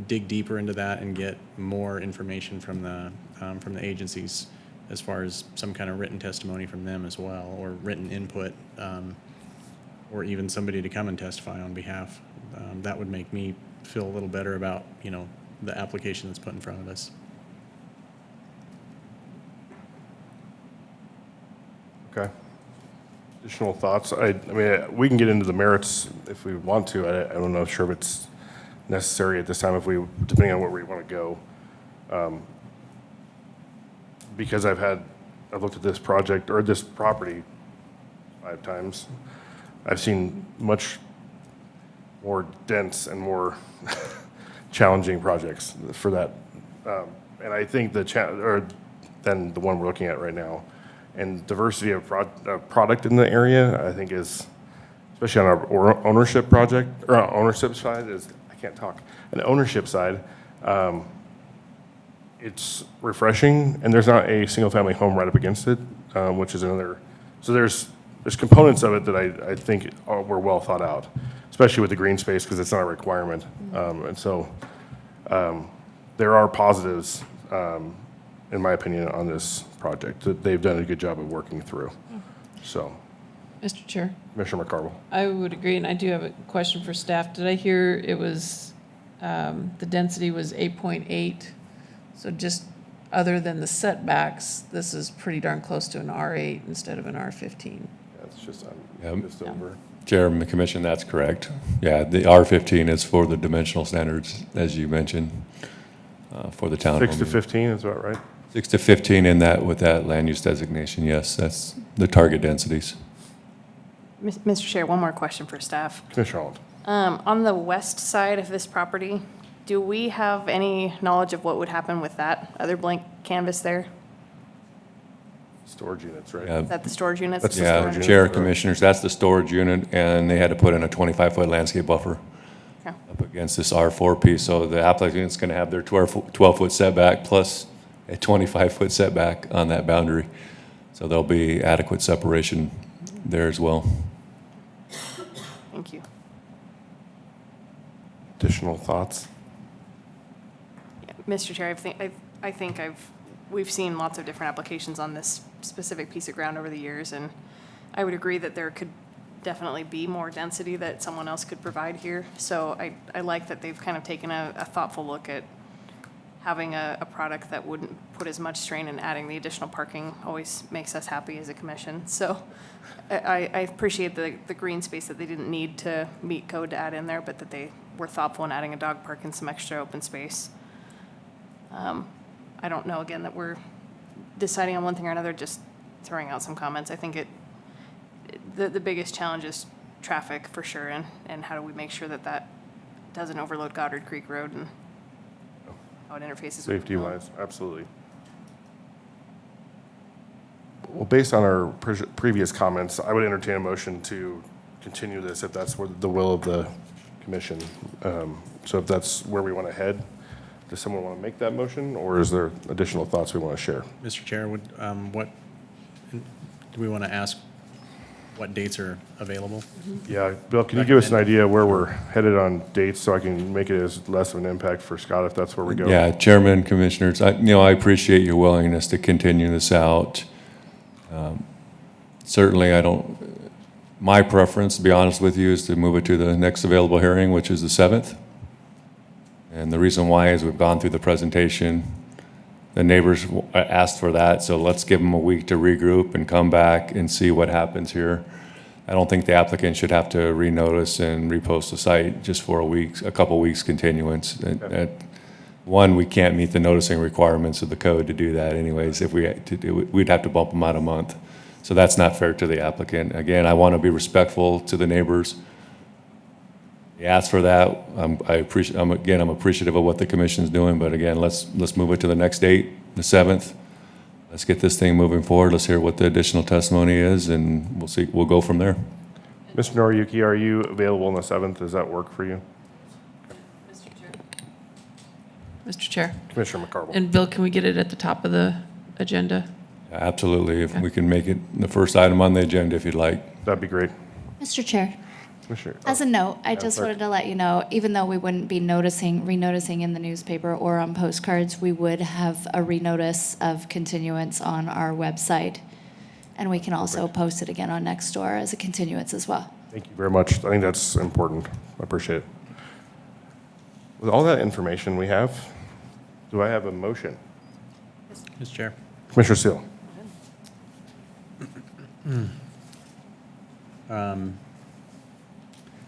dig deeper into that and get more information from the agencies as far as some kind of written testimony from them as well, or written input, or even somebody to come and testify on behalf. That would make me feel a little better about, the application that's put in front of us. Okay. Additional thoughts? I mean, we can get into the merits if we want to. I don't know, sure if it's necessary at this time, depending on where we want to go. Because I've looked at this project, or this property 5 times. I've seen much more dense and more challenging projects for that. And I think than the one we're looking at right now. And diversity of product in the area, I think is, especially on our ownership project, or ownership side, an ownership side, it's refreshing, and there's not a single-family home right up against it, which is another, so there's components of it that I think were well thought out, especially with the green space, because it's not a requirement. And so there are positives, in my opinion, on this project that they've done a good job of working through. So, Mr. Chair, Commissioner McCarville. I would agree, and I do have a question for staff. Did I hear it was, the density was 8.8? So just other than the setbacks, this is pretty darn close to an R8 instead of an R15. That's just Yeah. over. Chairman of the Commission, that's correct. Yeah, the R15 is for the dimensional standards, as you mentioned, for the town. 6 to 15, is that right? 6 to 15 in that, with that land use designation, yes, that's the target densities. Mr. Chair, one more question for staff. Commissioner Holland. On the west side of this property, do we have any knowledge of what would happen with that other blank canvas there? Storage units, right? Yeah. Is that the storage units? That's the Yeah, storage unit, Chair, right. Commissioners, that's the storage unit, and they had to put in a 25-foot landscape buffer Okay. up against this R4 piece, so the applicant's going to have their 12-foot setback plus a 25-foot setback on that boundary. So there'll be adequate separation there as well. Thank you. Additional thoughts? Mr. Chair, I think we've seen lots of different applications on this specific piece of ground over the years, and I would agree that there could definitely be more density that someone else could provide here. So I like that they've kind of taken a thoughtful look at having a product that wouldn't put as much strain, and adding the additional parking always makes us happy as a commission. So I appreciate the green space that they didn't need to meet code to add in there, but that they were thoughtful in adding a dog park and some extra open space. I don't know, again, that we're deciding on one thing or another, just throwing out some comments. I think the biggest challenge is traffic for sure, and how do we make sure that that doesn't overload Goddard Creek Road and how it interfaces with. Safety-wise, absolutely. Well, based on our previous comments, I would entertain a motion to continue this if that's where the will of the commission. So if that's where we want to head, does someone want to make that motion, or is there additional thoughts we want to share? Mr. Chair, would, what, do we want to ask what dates are available? Yeah, Bill, can you give us an idea where we're headed on dates so I can make it as less of an impact for Scott if that's where we go? Yeah, Chairman, Commissioners, I appreciate your willingness to continue this out. Certainly, my preference, to be honest with you, is to move it to the next available hearing, which is the 7th. And the reason why is we've gone through the presentation. The neighbors asked for that, so let's give them a week to regroup and come back and see what happens here. I don't think the applicant should have to renotice and repost the site just for a couple weeks continuance. One, we can't meet the noticing requirements of the code to do that anyways. If we'd have to bump them out a month. So that's not fair to the applicant. Again, I want to be respectful to the neighbors. They asked for that. I'm appreciative of what the commission's doing, but again, let's move it to the next date, the 7th. Let's get this thing moving forward. Let's hear what the additional testimony is, and we'll go from there. Mr. Noriyuki, are you available on the 7th? Does that work for you? Mr. Chair. Commissioner McCarville? And Bill, can we get it at the top of the agenda? Absolutely. If we can make it the first item on the agenda, if you'd like. That'd be great. Mr. Chair, Commissioner, as a note, I Yeah, just clerk. wanted to let you know, even though we wouldn't be renoticing in the newspaper or on postcards, we would have a renotice of continuance on our website. And we can also post it again on Nextdoor as a continuance as well. Thank you very much. I think that's important. I appreciate it. With all that information we have, do I have a motion? Mr. Chair. Commissioner Seal?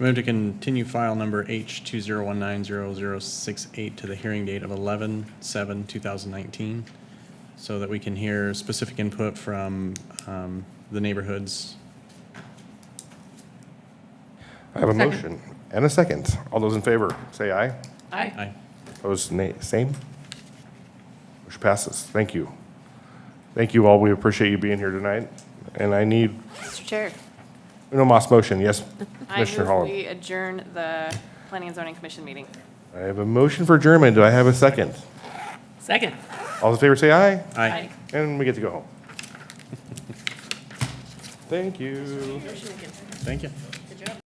Move to continue file number H20190068 to the hearing date of 11/7/2019, so that we can hear specific input from the neighborhoods. I have a Second. motion and a second. All those in favor, say aye. Aye. Aye. Opposed, nay, same. Motion passes. Thank you. Thank you all. We appreciate you being here tonight. And I need, Mr. Chair, no Moss motion. Yes, I Commissioner move Holland. we adjourn the Planning and Zoning Commission meeting. I have a motion for adjournment. Do I have a second? Second. All in favor, say aye. Aye. And we get to go home. Thank you. Thank you.